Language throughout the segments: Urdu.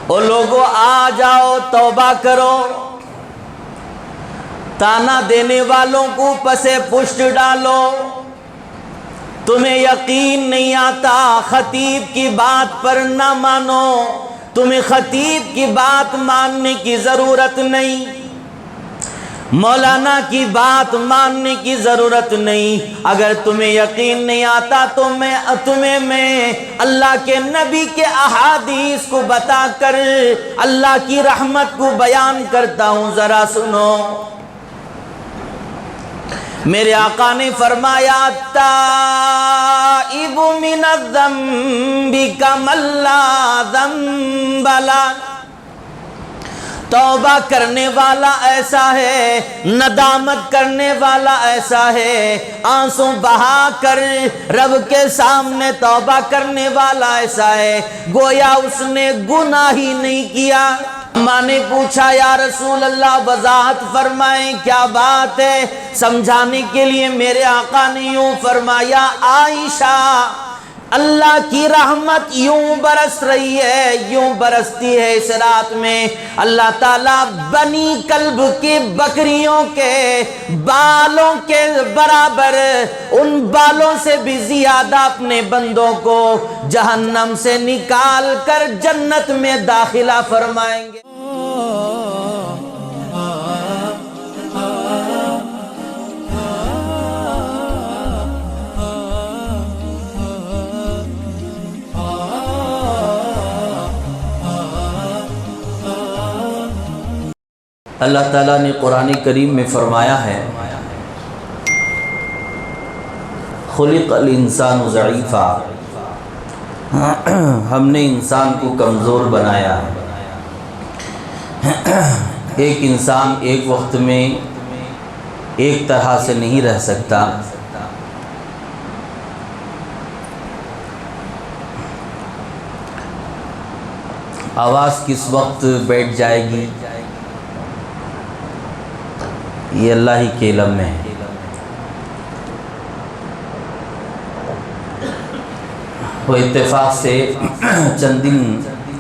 او لوگوں آ جاؤ توبہ کرو، تانا دینے والوں کو پسے پشت ڈالو۔ تمہیں یقین نہیں آتا خطیب کی بات پر نہ مانو، تمہیں خطیب کی بات ماننے کی ضرورت نہیں، مولانا کی بات ماننے کی ضرورت نہیں۔ اگر تمہیں یقین نہیں آتا تو تمہیں میں اللہ کے نبی کے احادیث کو بتا کر اللہ کی رحمت کو بیان کرتا ہوں، ذرا سنو۔ میرے آقا نے فرمایا تائب من الذنب کمن لا ذنب لہ، توبہ کرنے والا ایسا ہے، ندامت کرنے والا ایسا ہے، آنسو بہا کر رب کے سامنے توبہ کرنے والا ایسا ہے گویا اس نے گناہ ہی نہیں کیا۔ ماں نے پوچھا یا رسول اللہ وضاحت فرمائیں کیا بات ہے؟ سمجھانے کے لیے میرے آقا نے یوں فرمایا عائشہ، اللہ کی رحمت یوں برس رہی ہے، یوں برستی ہے اس رات میں، اللہ تعالیٰ بنی کلب کی بکریوں کے بالوں کے برابر، ان بالوں سے بھی زیادہ اپنے بندوں کو جہنم سے نکال کر جنت میں داخلہ فرمائیں گے۔ اللہ تعالیٰ نے قرآن کریم میں فرمایا ہے خلق الانسان ضعیفا، ہم نے انسان کو کمزور بنایا ہے۔ ایک انسان ایک وقت میں ایک طرح سے نہیں رہ سکتا، آواز کس وقت بیٹھ جائے گی یہ اللہ ہی کے علم میں ہے۔ وہ اتفاق سے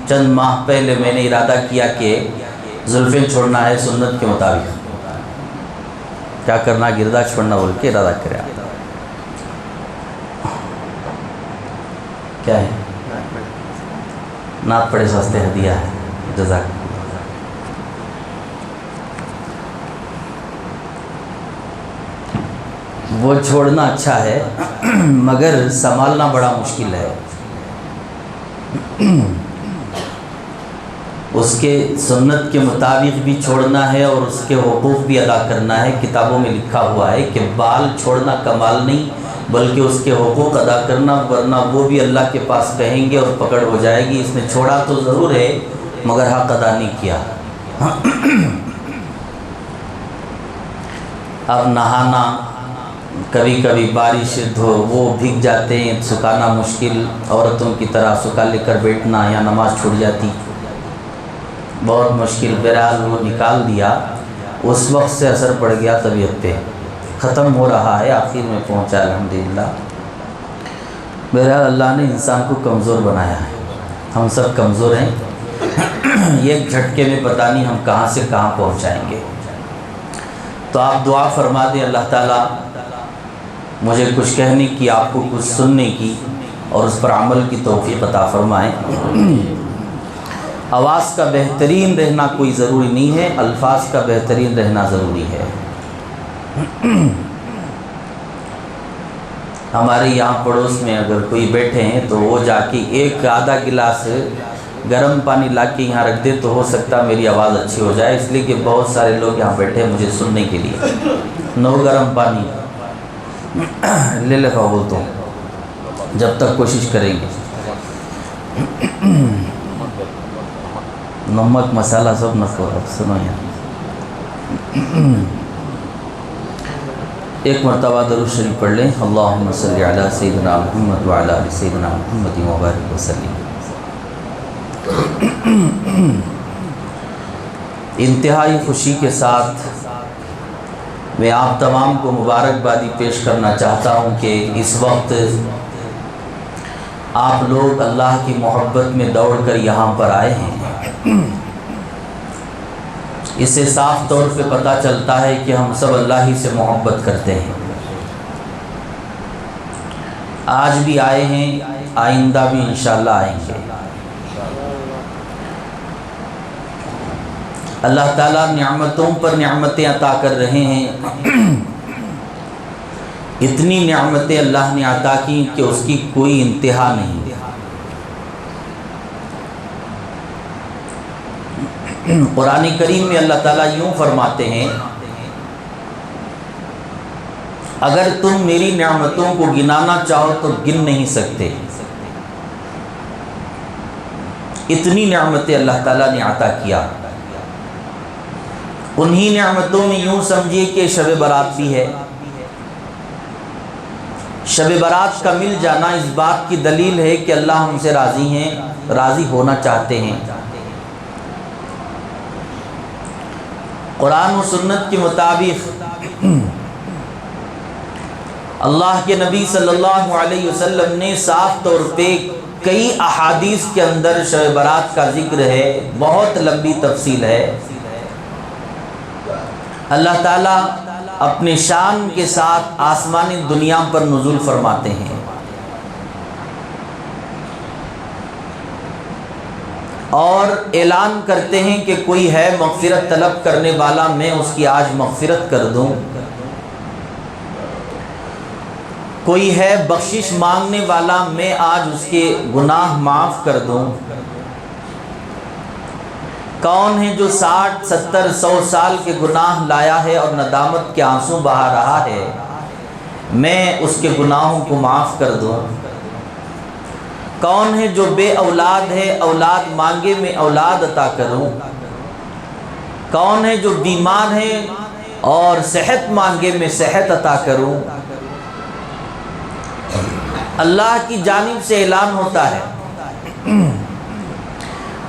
چند ماہ پہلے میں نے ارادہ کیا کہ زلفیں چھوڑنا ہے سنت کے مطابق، کیا کرنا گردہ چھوڑنا بول کے ارادہ کریا۔ کیا ہے نعت پڑھے سستے ہدیہ ہے، جزاک۔ وہ چھوڑنا اچھا ہے مگر سنبھالنا بڑا مشکل ہے، اس کے سنت کے مطابق بھی چھوڑنا ہے اور اس کے حقوق بھی ادا کرنا ہے۔ کتابوں میں لکھا ہوا ہے کہ بال چھوڑنا کمال نہیں بلکہ اس کے حقوق ادا کرنا، ورنہ وہ بھی اللہ کے پاس کہیں گے اور پکڑ ہو جائے گی، اس نے چھوڑا تو ضرور ہے مگر حق ادا نہیں کیا۔ اب نہانا، کبھی کبھی بارش وہ بھیگ جاتے ہیں، سکھانا مشکل، عورتوں کی طرح سکھا لے کر بیٹھنا یا نماز چھوٹ جاتی، بہت مشکل۔ بہرحال وہ نکال دیا، اس وقت سے اثر پڑ گیا طبیعت پہ، ختم ہو رہا ہے، آخر میں پہنچا الحمدللہ۔ بہرحال اللہ نے انسان کو کمزور بنایا ہے، ہم سب کمزور ہیں، ایک جھٹکے میں پتہ نہیں ہم کہاں سے کہاں پہنچ جائیں گے۔ تو آپ دعا فرما دیں اللہ تعالیٰ مجھے کچھ کہنے کی، آپ کو کچھ سننے کی اور اس پر عمل کی توفیق عطا فرمائیں۔ آواز کا بہترین رہنا کوئی ضروری نہیں ہے، الفاظ کا بہترین رہنا ضروری ہے۔ ہمارے یہاں پڑوس میں اگر کوئی بیٹھے ہیں تو وہ جا کے ایک آدھا گلاس گرم پانی لا کے یہاں رکھ دے تو ہو سکتا میری آواز اچھی ہو جائے، اس لیے کہ بہت سارے لوگ یہاں بیٹھے ہیں مجھے سننے کے لیے۔ نو گرم پانی لے لکھا بولتا ہوں جب تک کوشش کریں گے۔ نمک مسالہ سب نفو، اب سنو یہاں ایک مرتبہ درود شریف پڑھ لیں، اللہم صلی علی سیدنا محمد وعلی آل سیدنا محمد وبارک وسلم۔ انتہائی خوشی کے ساتھ میں آپ تمام کو مبارکبادی پیش کرنا چاہتا ہوں کہ اس وقت آپ لوگ اللہ کی محبت میں دوڑ کر یہاں پر آئے ہیں، اس سے صاف طور پہ پتہ چلتا ہے کہ ہم سب اللہ ہی سے محبت کرتے ہیں۔ آج بھی آئے ہیں، آئندہ بھی انشاءاللہ آئیں گے۔ اللہ تعالیٰ نعمتوں پر نعمتیں عطا کر رہے ہیں۔ اتنی نعمتیں اللہ نے عطا کی کہ اس کی کوئی انتہا نہیں۔ قرآن کریم میں اللہ تعالیٰ یوں فرماتے ہیں، اگر تم میری نعمتوں کو گنانا چاہو تو گن نہیں سکتے، اتنی نعمتیں اللہ تعالیٰ نے عطا کیا۔ انہی نعمتوں میں یوں سمجھیے کہ شب برات بھی ہے۔ شب برات کا مل جانا اس بات کی دلیل ہے کہ اللہ ہم سے راضی ہیں، راضی ہونا چاہتے ہیں۔ قرآن و سنت کے مطابق اللہ کے نبی صلی اللہ علیہ وسلم نے صاف طور پہ کئی احادیث کے اندر شب برات کا ذکر ہے، بہت لمبی تفصیل ہے۔ اللہ تعالیٰ اپنے شان کے ساتھ آسمانی دنیا پر نزول فرماتے ہیں، اور اعلان کرتے ہیں کہ کوئی ہے مغفرت طلب کرنے والا، میں اس کی آج مغفرت کر دوں۔ کوئی ہے بخشش مانگنے والا، میں آج اس کے گناہ معاف کر دوں۔ کون ہے جو 60 70 100 سال کے گناہ لایا ہے اور ندامت کے آنسو بہا رہا ہے، میں اس کے گناہوں کو معاف کر دوں۔ کون ہے جو بے اولاد ہے، اولاد مانگے میں اولاد عطا کروں۔ کون ہے جو بیمار ہے اور صحت مانگے میں صحت عطا کروں۔ اللہ کی جانب سے اعلان ہوتا ہے،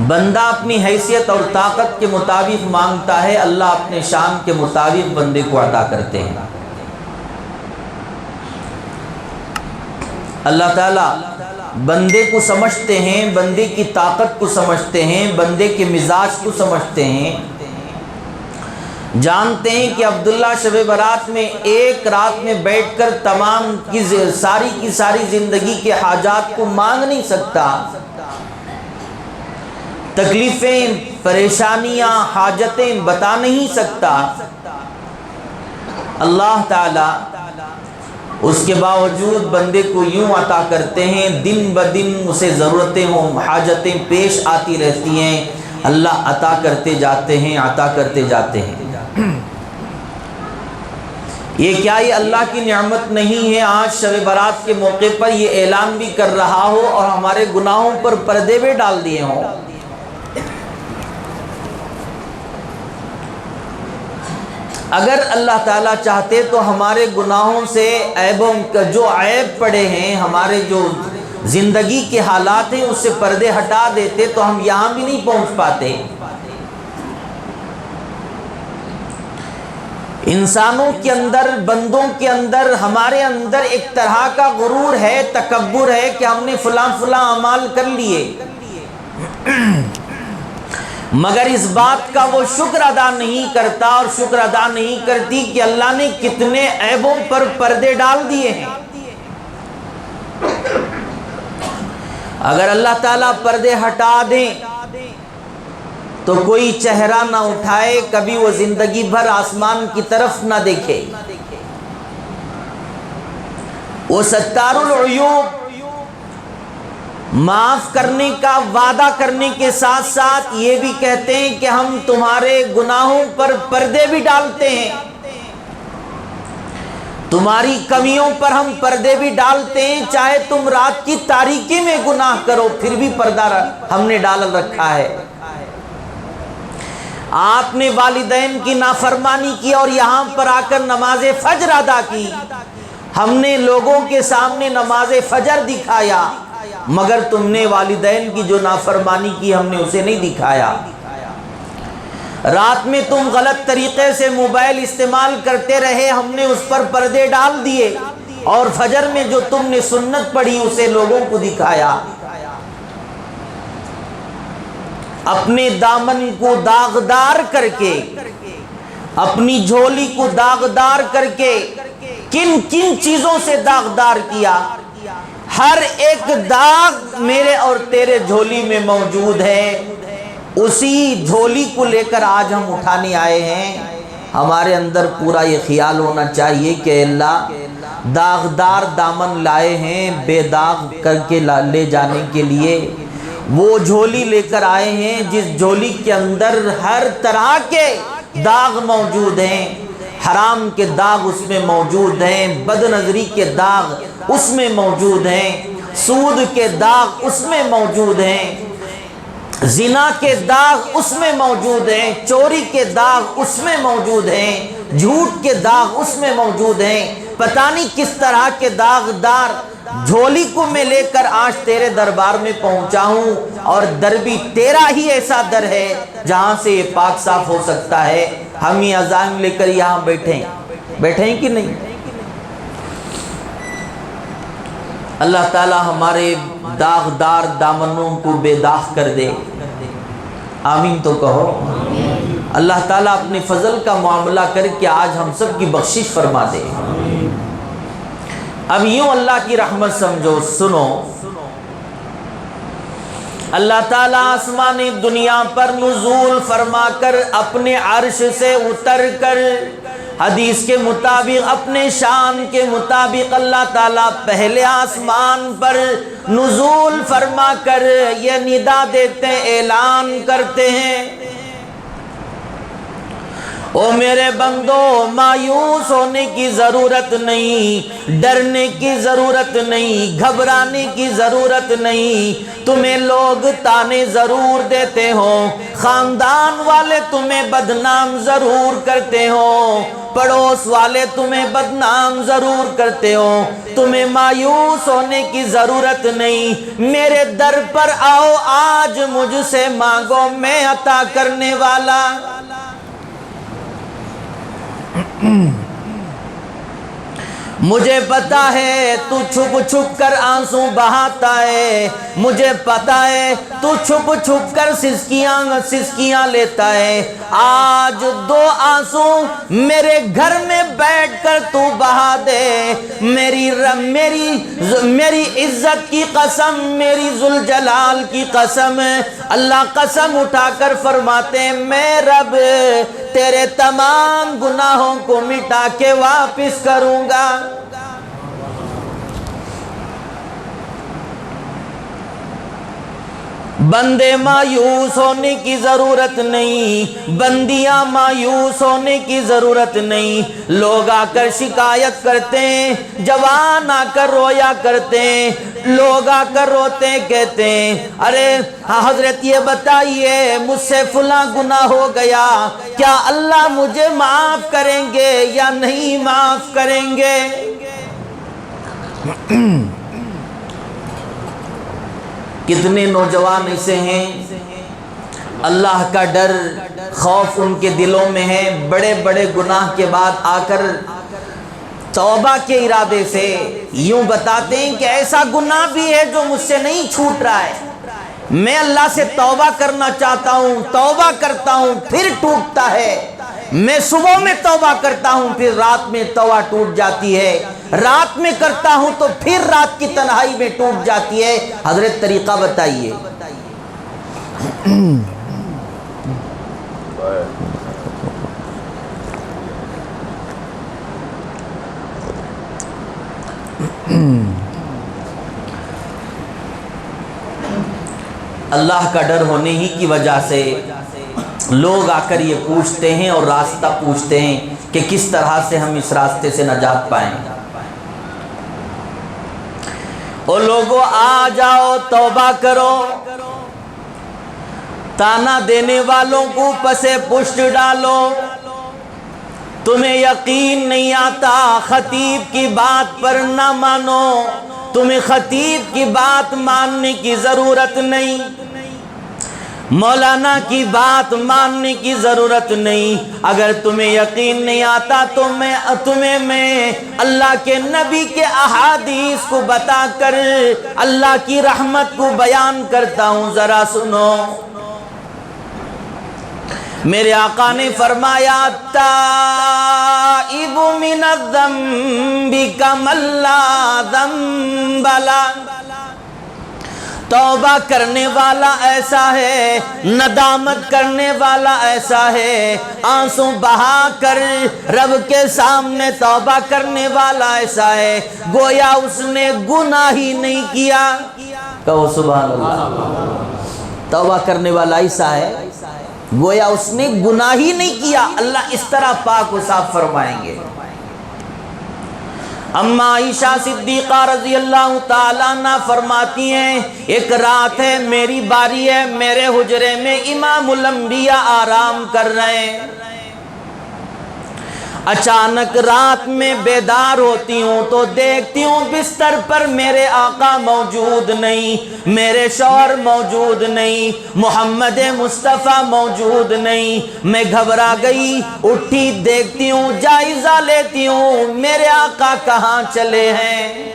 بندہ اپنی حیثیت اور طاقت کے مطابق مانگتا ہے، اللہ اپنے شان کے مطابق بندے کو عطا کرتے ہیں۔ اللہ تعالیٰ بندے کو سمجھتے ہیں، بندے کی طاقت کو سمجھتے ہیں، بندے کے مزاج کو سمجھتے ہیں، جانتے ہیں کہ عبداللہ شب برات میں ایک رات میں بیٹھ کر تمام کی ساری زندگی کے حاجات کو مانگ نہیں سکتا، تکلیفیں، پریشانیاں، حاجتیں بتا نہیں سکتا۔ اللہ تعالیٰ اس کے باوجود بندے کو یوں عطا کرتے ہیں، دن بدن اسے ضرورتیں ہوں، حاجتیں پیش آتی رہتی ہیں، اللہ عطا کرتے جاتے ہیں، عطا کرتے جاتے ہیں۔ یہ کیا یہ اللہ کی نعمت نہیں ہے؟ آج شب برات کے موقع پر یہ اعلان بھی کر رہا ہو اور ہمارے گناہوں پر پردے بھی ڈال دیے ہوں۔ اگر اللہ تعالیٰ چاہتے تو ہمارے گناہوں سے عیبوں کا جو عیب پڑے ہیں، ہمارے جو زندگی کے حالات ہیں، اس سے پردے ہٹا دیتے تو ہم یہاں بھی نہیں پہنچ پاتے۔ انسانوں کے اندر، بندوں کے اندر، ہمارے اندر ایک طرح کا غرور ہے، تکبر ہے کہ ہم نے فلاں اعمال کر لیے، مگر اس بات کا وہ شکر ادا نہیں کرتا اور شکر ادا نہیں کرتی کہ اللہ نے کتنے عیبوں پر پردے ڈال دیے ہیں۔ اگر اللہ تعالیٰ پردے ہٹا دیں تو کوئی چہرہ نہ اٹھائے، کبھی وہ زندگی بھر آسمان کی طرف نہ دیکھے۔ وہ ستار العیوب معاف کرنے کا وعدہ کرنے کے ساتھ ساتھ یہ بھی کہتے ہیں کہ ہم تمہارے گناہوں پر پردے بھی ڈالتے ہیں، تمہاری کمیوں پر ہم پردے بھی ڈالتے ہیں، چاہے تم رات کی تاریکی میں گناہ کرو پھر بھی پردہ ہم نے ڈال رکھا ہے۔ آپ نے والدین کی نافرمانی کی اور یہاں پر آ کر نماز فجر ادا کی، ہم نے لوگوں کے سامنے نماز فجر دکھایا، مگر تم نے والدین کی جو نافرمانی کی ہم نے اسے نہیں دکھایا۔ رات میں تم غلط طریقے سے موبائل استعمال کرتے رہے، ہم نے اس پر پردے ڈال دیے، اور فجر میں جو تم نے سنت پڑھی اسے لوگوں کو دکھایا، اپنے دامن کو داغدار کر کے، اپنی جھولی کو داغدار کر کے، کن کن چیزوں سے داغدار کیا؟ ہر ایک داغ میرے اور تیرے جھولی میں موجود ہے، اسی جھولی کو لے کر آج ہم اٹھانے آئے ہیں۔ ہمارے اندر پورا یہ خیال ہونا چاہیے کہ اللہ داغدار دامن لائے ہیں بے داغ کر کے لے جانے کے لیے، وہ جھولی لے کر آئے ہیں جس جھولی کے اندر ہر طرح کے داغ موجود ہیں، حرام کے داغ اس میں موجود ہیں، بد نظری کے داغ اس میں موجود ہیں، سود کے داغ اس میں موجود ہیں، زنا کے داغ اس میں موجود ہیں، چوری کے داغ اس میں موجود ہیں، جھوٹ کے داغ اس میں موجود ہیں۔ پتہ نہیں کس طرح کے داغدار جھولی کو میں لے کر آج تیرے دربار میں پہنچا ہوں، اور در بھی تیرا ہی ایسا در ہے جہاں سے یہ پاک صاف ہو سکتا ہے۔ ہم یہ عزائم لے کر یہاں بیٹھیں کہ نہیں؟ اللہ تعالی ہمارے داغدار دامنوں کو بے داغ کر دے، آمین تو کہو۔ اللہ تعالیٰ اپنے فضل کا معاملہ کر کے آج ہم سب کی بخشش فرما دے۔ اب یوں اللہ کی رحمت سمجھو، سنو، اللہ تعالیٰ آسمان دنیا پر نزول فرما کر اپنے عرش سے اتر کر حدیث کے مطابق اپنے شان کے مطابق اللہ تعالیٰ پہلے آسمان پر نزول فرما کر یہ ندا دیتے ہیں، اعلان کرتے ہیں، او میرے بندو مایوس ہونے کی ضرورت نہیں، ڈرنے کی ضرورت نہیں، گھبرانے کی ضرورت نہیں۔ تمہیں لوگ تانے ضرور دیتے ہوں، خاندان والے تمہیں بدنام ضرور کرتے ہوں، پڑوس والے تمہیں بدنام ضرور کرتے ہوں، تمہیں مایوس ہونے کی ضرورت نہیں۔ میرے در پر آؤ، آج مجھ سے مانگو، میں عطا کرنے والا۔ مجھے پتا ہے تو چھپ چھپ کر آنسو بہاتا ہے، مجھے پتا ہے تو چھپ چھپ کر سسکیاں لیتا ہے۔ آج دو آنسو میرے گھر میں بیٹھ کر تو بہا دے، میری عزت کی قسم، میری ذوالجلال کی قسم۔ اللہ قسم اٹھا کر فرماتے ہیں، میں رب تیرے تمام گناہوں کو مٹا کے واپس کروں گا۔ بندے مایوس ہونے کی ضرورت نہیں، بندیاں مایوس ہونے کی ضرورت نہیں۔ لوگ آ کر شکایت کرتے ہیں، جوان آ کر رویا کرتے ہیں، لوگ آ کر روتے ہیں، کہتے ہیں ارے حضرت یہ بتائیے مجھ سے فلاں گناہ ہو گیا، کیا اللہ مجھے معاف کریں گے یا نہیں معاف کریں گے؟ کتنے نوجوان ایسے ہیں اللہ کا ڈر خوف ان کے دلوں میں ہے، بڑے بڑے گناہ کے بعد آ کر توبہ کے ارادے سے یوں بتاتے ہیں کہ ایسا گناہ بھی ہے جو مجھ سے نہیں چھوٹ رہا ہے، میں اللہ سے توبہ کرنا چاہتا ہوں، توبہ کرتا ہوں پھر ٹوٹتا ہے، میں صبح میں توبہ کرتا ہوں پھر رات میں توبہ ٹوٹ جاتی ہے، رات میں کرتا ہوں تو پھر رات کی تنہائی میں ٹوٹ جاتی ہے۔ حضرت طریقہ بتائیے۔ اللہ کا ڈر ہونے ہی کی وجہ سے لوگ آ کر یہ پوچھتے ہیں اور راستہ پوچھتے ہیں کہ کس طرح سے ہم اس راستے سے نجات پائیں۔ او لوگو آ جاؤ توبہ کرو، تانا دینے والوں کو پسے پشت ڈالو، تمہیں یقین نہیں آتا خطیب کی بات پر نہ مانو، تمہیں خطیب کی بات ماننے کی ضرورت نہیں۔ مولانا کی بات ماننے کی ضرورت نہیں۔ اگر تمہیں یقین نہیں آتا تو تمہیں میں اللہ کے نبی کے احادیث کو بتا کر اللہ کی رحمت کو بیان کرتا ہوں، ذرا سنو۔ میرے آقا نے فرمایا تائب من الذنب کمن لا ذنب لہ، توبہ کرنے والا ایسا ہے، ندامت کرنے والا ایسا ہے، آنسو بہا کر رب کے سامنے توبہ کرنے والا ایسا ہے گویا اس نے گناہ ہی نہیں کیا۔ کہو سبحان اللہ۔ توبہ کرنے والا ایسا ہے گویا اس نے گناہ ہی نہیں کیا۔ اللہ اس طرح پاک و صاف فرمائیں گے۔ اما عائشہ صدیقہ رضی اللہ تعالیٰ عنہ فرماتی ہیں ایک رات ہے، میری باری ہے، میرے حجرے میں امام الانبیاء آرام کر رہے ہیں۔ اچانک رات میں بیدار ہوتی ہوں تو دیکھتی ہوں بستر پر میرے آقا موجود نہیں، میرے شوہر موجود نہیں، محمد مصطفیٰ موجود نہیں۔ میں گھبرا گئی، اٹھی، دیکھتی ہوں، جائزہ لیتی ہوں میرے آقا کہاں چلے ہیں۔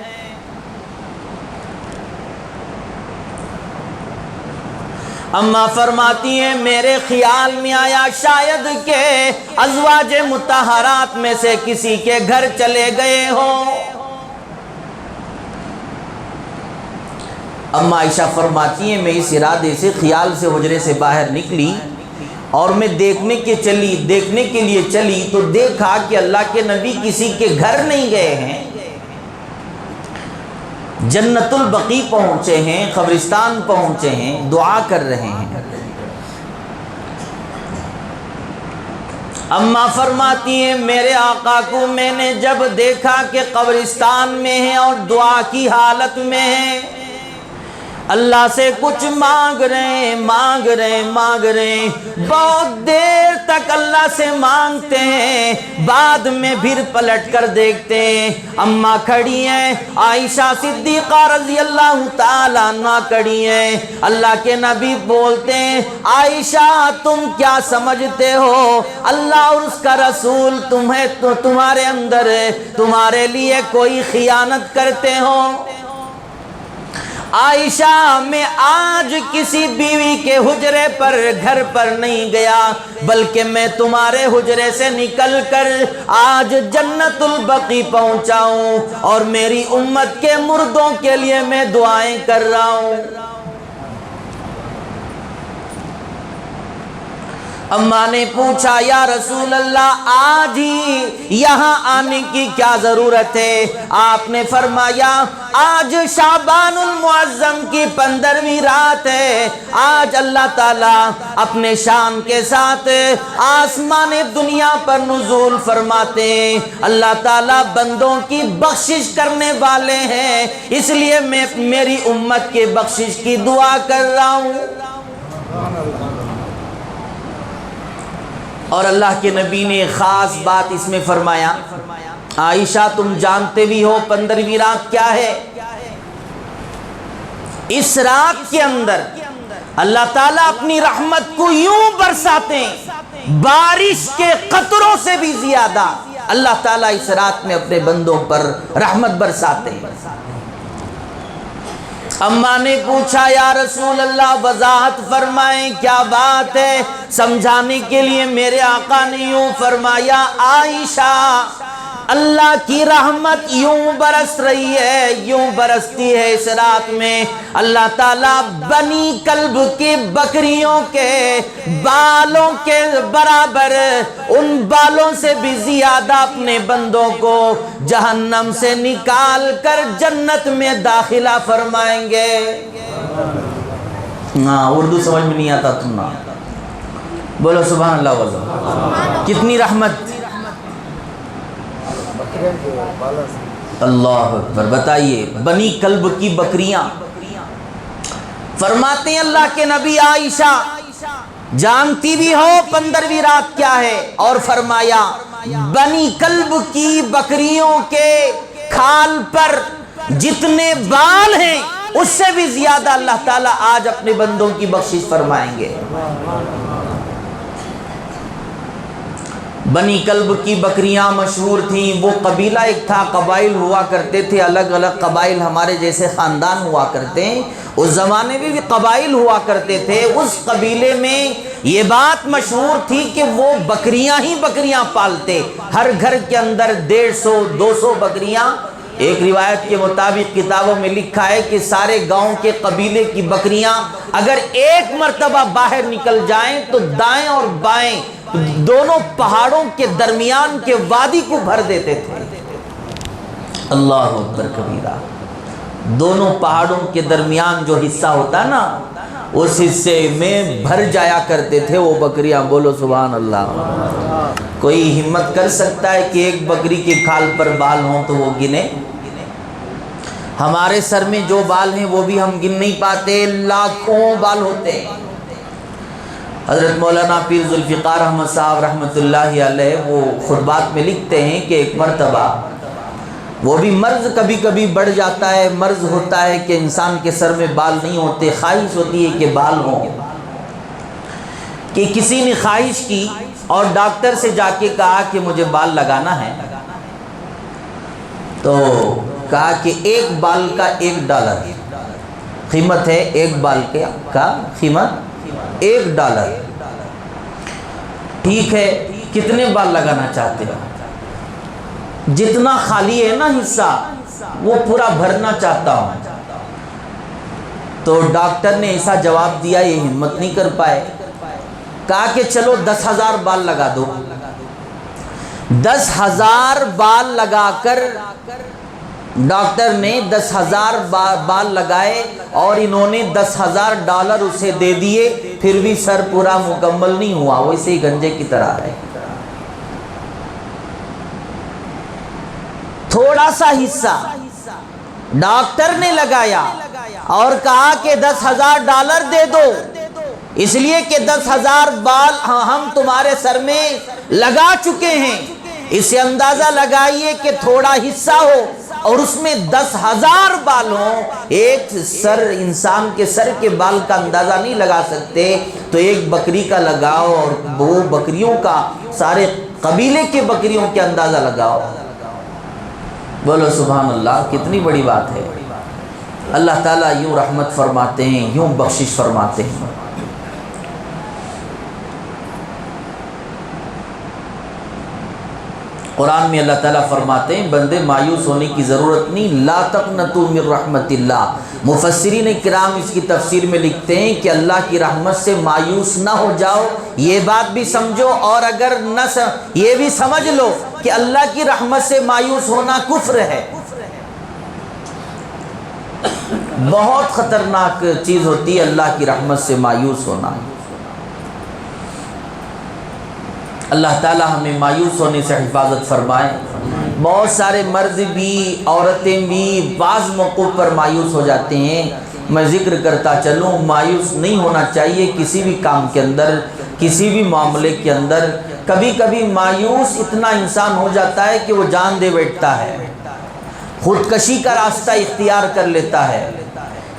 اماں فرماتی ہیں میرے خیال میں آیا شاید کہ ازواج مطہرات میں سے کسی کے گھر چلے گئے ہوں۔ اماں عائشہ فرماتی ہیں میں اس ارادے سے خیال سے حجرے سے باہر نکلی اور میں دیکھنے کے لیے چلی تو دیکھا کہ اللہ کے نبی کسی کے گھر نہیں گئے ہیں، جنت البقیع پہنچے ہیں، قبرستان پہنچے ہیں، دعا کر رہے ہیں۔ اماں فرماتی ہیں میرے آقا کو میں نے جب دیکھا کہ قبرستان میں ہیں اور دعا کی حالت میں ہیں، اللہ سے کچھ مانگ رہے ہیں، بہت دیر تک اللہ سے مانگتے ہیں، بعد میں پھر پلٹ کر دیکھتے ہیں اماں کھڑی ہیں، عائشہ صدیقہ رضی اللہ تعالیٰ عنہ کھڑی ہیں۔ اللہ کے نبی بولتے ہیں عائشہ تم کیا سمجھتے ہو اللہ اور اس کا رسول تمہارے اندر تمہارے لیے کوئی خیانت کرتے ہو؟ عائشہ میں آج کسی بیوی کے حجرے پر گھر پر نہیں گیا، بلکہ میں تمہارے حجرے سے نکل کر آج جنت البقیع پہنچا ہوں اور میری امت کے مردوں کے لیے میں دعائیں کر رہا ہوں۔ اماں نے پوچھا یا رسول اللہ آج ہی یہاں آنے کی کیا ضرورت ہے؟ آپ نے فرمایا آج شعبان المعظم کی 15ویں رات ہے، آج اللہ تعالیٰ اپنے شان کے ساتھ آسمان دنیا پر نزول فرماتے ہیں۔ اللہ تعالیٰ بندوں کی بخشش کرنے والے ہیں، اس لیے میں میری امت کے بخشش کی دعا کر رہا ہوں۔ اور اللہ کے نبی نے خاص بات اس میں فرمایا عائشہ تم جانتے بھی ہو 15ویں رات کیا ہے؟ اس رات کے اندر اللہ تعالیٰ اپنی رحمت کو یوں برساتے ہیں، بارش کے قطروں سے بھی زیادہ اللہ تعالیٰ اس رات میں اپنے بندوں پر رحمت برساتے ہیں۔ اماں نے پوچھا یا رسول اللہ وضاحت فرمائیں کیا بات ہے؟ سمجھانے کے لیے میرے آقا نے یوں فرمایا عائشہ اللہ کی رحمت یوں برس رہی ہے، یوں برستی ہے اس رات میں، اللہ تعالیٰ بنی کلب کی بکریوں کے بالوں کے برابر ان بالوں سے بھی زیادہ اپنے بندوں کو جہنم سے نکال کر جنت میں داخلہ فرمائیں گے۔ اردو سمجھ میں نہیں آتا تم نا بولو سبحان اللہ واللہ، کتنی رحمت۔ اللہ اکبر، بتائیے بنی کلب کی بکریاں۔ فرماتے ہیں اللہ کے نبی عائشہ جانتی بھی ہو 15ویں رات کیا ہے؟ اور فرمایا بنی کلب کی بکریوں کے کھال پر جتنے بال ہیں اس سے بھی زیادہ اللہ تعالیٰ آج اپنے بندوں کی بخشش فرمائیں گے۔ بنی کلب کی بکریاں مشہور تھیں، وہ قبیلہ ایک تھا، قبائل ہوا کرتے تھے، الگ الگ قبائل ہمارے جیسے خاندان ہوا کرتے ہیں، اس زمانے میں بھی قبائل ہوا کرتے تھے۔ اس قبیلے میں یہ بات مشہور تھی کہ وہ بکریاں ہی بکریاں پالتے، ہر گھر کے اندر 150 200 بکریاں۔ ایک روایت کے مطابق کتابوں میں لکھا ہے کہ سارے گاؤں کے قبیلے کی بکریاں اگر ایک مرتبہ باہر نکل جائیں تو دائیں اور بائیں دونوں پہاڑوں کے درمیان کے وادی کو بھر دیتے تھے۔ اللہ اکبر کبیرہ۔ دونوں پہاڑوں کے درمیان جو حصہ ہوتا نا، اس حصے میں بھر جایا کرتے تھے وہ بکریاں۔ بولو سبحان اللہ۔ کوئی ہمت کر سکتا ہے کہ ایک بکری کے کھال پر بال ہوں تو وہ گنے؟ ہمارے سر میں جو بال ہیں وہ بھی ہم گن نہیں پاتے، لاکھوں بال ہوتے ہیں۔ حضرت مولانا پیر ذوالفقار احمد صاحب رحمۃ اللہ علیہ وہ خطبات میں لکھتے ہیں کہ ایک مرتبہ وہ بھی مرض کبھی کبھی بڑھ جاتا ہے، مرض ہوتا ہے کہ انسان کے سر میں بال نہیں ہوتے، خواہش ہوتی ہے کہ بال ہوں، کہ کسی نے خواہش کی اور ڈاکٹر سے جا کے کہا کہ مجھے بال لگانا ہے، تو کہا کہ ایک بال کا $1 قیمت ہے، ایک بال کا قیمت $1۔ ٹھیک ہے، کتنے بال لگانا چاہتے ہو؟ جتنا خالی ہے نا حصہ وہ پورا بھرنا چاہتا ہوں۔ تو ڈاکٹر نے ایسا جواب دیا، یہ ہمت نہیں کر پائے، کہا کہ چلو 10,000 بال لگا دو۔ 10,000 بال لگا کر ڈاکٹر نے 10,000 بال لگائے اور انہوں نے $10,000 اسے دے دیے، پھر بھی سر پورا مکمل نہیں ہوا، ویسے ہی گنجے کی طرح ہے۔ تھوڑا سا حصہ ڈاکٹر نے لگایا اور کہا کہ $10,000 دے دو، اس لیے کہ 10,000 بال ہم تمہارے سر میں لگا چکے ہیں۔ اسے اندازہ لگائیے کہ تھوڑا حصہ ہو اور اس میں 10,000 بال ہوں۔ ایک سر، انسان کے سر کے بال کا اندازہ نہیں لگا سکتے تو ایک بکری کا لگاؤ اور وہ بکریوں کا، سارے قبیلے کے بکریوں کے اندازہ لگاؤ۔ بولو سبحان اللہ، کتنی بڑی بات ہے۔ اللہ تعالیٰ یوں رحمت فرماتے ہیں، یوں بخشش فرماتے ہیں۔ قرآن میں اللہ تعالیٰ فرماتے ہیں بندے مایوس ہونے کی ضرورت نہیں، لا تقنطوا من رحمت اللہ۔ مفسرین کرام اس کی تفسیر میں لکھتے ہیں کہ اللہ کی رحمت سے مایوس نہ ہو جاؤ، یہ بات بھی سمجھو، اور اگر نہ یہ بھی سمجھ لو کہ اللہ کی رحمت سے مایوس ہونا کفر ہے۔ بہت خطرناک چیز ہوتی ہے اللہ کی رحمت سے مایوس ہونا۔ اللہ تعالیٰ ہمیں مایوس ہونے سے حفاظت فرمائے۔ بہت سارے مرد بھی، عورتیں بھی بعض موقعوں پر مایوس ہو جاتے ہیں۔ میں ذکر کرتا چلوں، مایوس نہیں ہونا چاہیے کسی بھی کام کے اندر، کسی بھی معاملے کے اندر۔ کبھی کبھی مایوس اتنا انسان ہو جاتا ہے کہ وہ جان دے بیٹھتا ہے، خودکشی کا راستہ اختیار کر لیتا ہے۔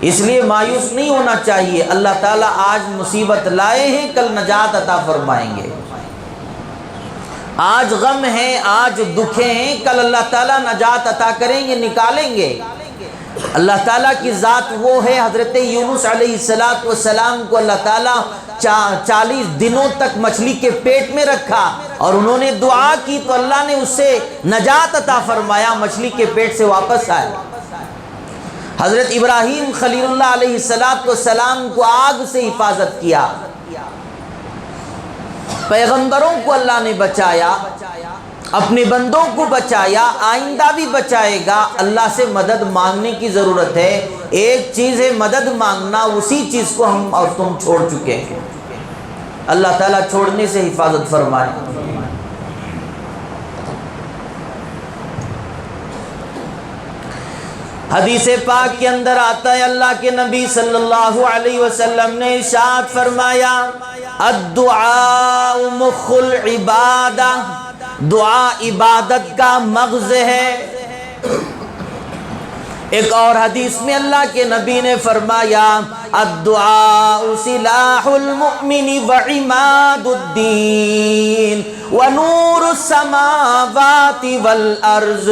اس لیے مایوس نہیں ہونا چاہیے۔ اللہ تعالیٰ آج مصیبت لائے ہیں، کل نجات عطا فرمائیں گے۔ آج غم ہے، آج دکھیں ہیں، کل اللہ تعالیٰ نجات عطا کریں گے، نکالیں گے۔ اللہ تعالیٰ کی ذات وہ ہے، حضرت یونس علیہ السلام کو اللہ تعالیٰ 40 دنوں تک مچھلی کے پیٹ میں رکھا اور انہوں نے دعا کی تو اللہ نے اس سے نجات عطا فرمایا، مچھلی کے پیٹ سے واپس آئے۔ حضرت ابراہیم خلیل اللہ علیہ السلام کو آگ سے حفاظت کیا۔ پیغمبروں کو اللہ نے بچایا، اپنے بندوں کو بچایا، آئندہ بھی بچائے گا۔ اللہ سے مدد مانگنے کی ضرورت ہے۔ ایک چیز ہے مدد مانگنا، اسی چیز کو ہم اور تم چھوڑ چکے ہیں۔ اللہ تعالیٰ چھوڑنے سے حفاظت فرمائے۔ حدیث پاک کے اندر آتا ہے، اللہ کے نبی صلی اللہ علیہ وسلم نے ارشاد فرمایا، الدعاء مخ العبادہ، دعا عبادت کا مغز ہے۔ ایک اور حدیث میں اللہ کے نبی نے فرمایا الدعاء سلاح المؤمن وعماد الدین ونور السماوات والارض۔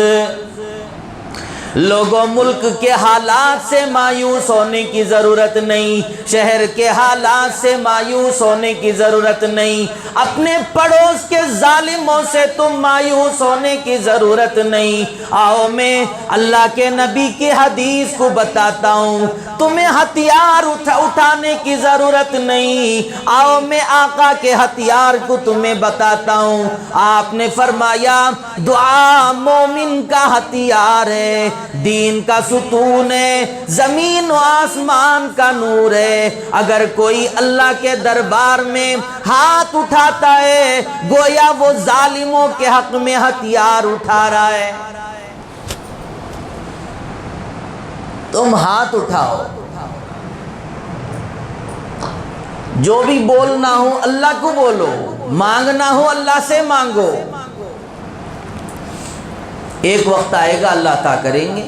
لوگوں، ملک کے حالات سے مایوس ہونے کی ضرورت نہیں، شہر کے حالات سے مایوس ہونے کی ضرورت نہیں، اپنے پڑوس کے ظالموں سے تم مایوس ہونے کی ضرورت نہیں۔ آؤ میں اللہ کے نبی کی حدیث کو بتاتا ہوں، تمہیں ہتھیار اٹھانے کی ضرورت نہیں، آؤ میں آقا کے ہتھیار کو تمہیں بتاتا ہوں۔ آپ نے فرمایا دعا مومن کا ہتھیار ہے، دین کا ستون ہے، زمین و آسمان کا نور ہے۔ اگر کوئی اللہ کے دربار میں ہاتھ اٹھاتا ہے گویا وہ ظالموں کے حق میں ہتھیار اٹھا رہا ہے۔ تم ہاتھ اٹھاؤ، جو بھی بولنا ہو اللہ کو بولو، مانگنا ہو اللہ سے مانگو۔ ایک وقت آئے گا اللہ عطا کریں گے۔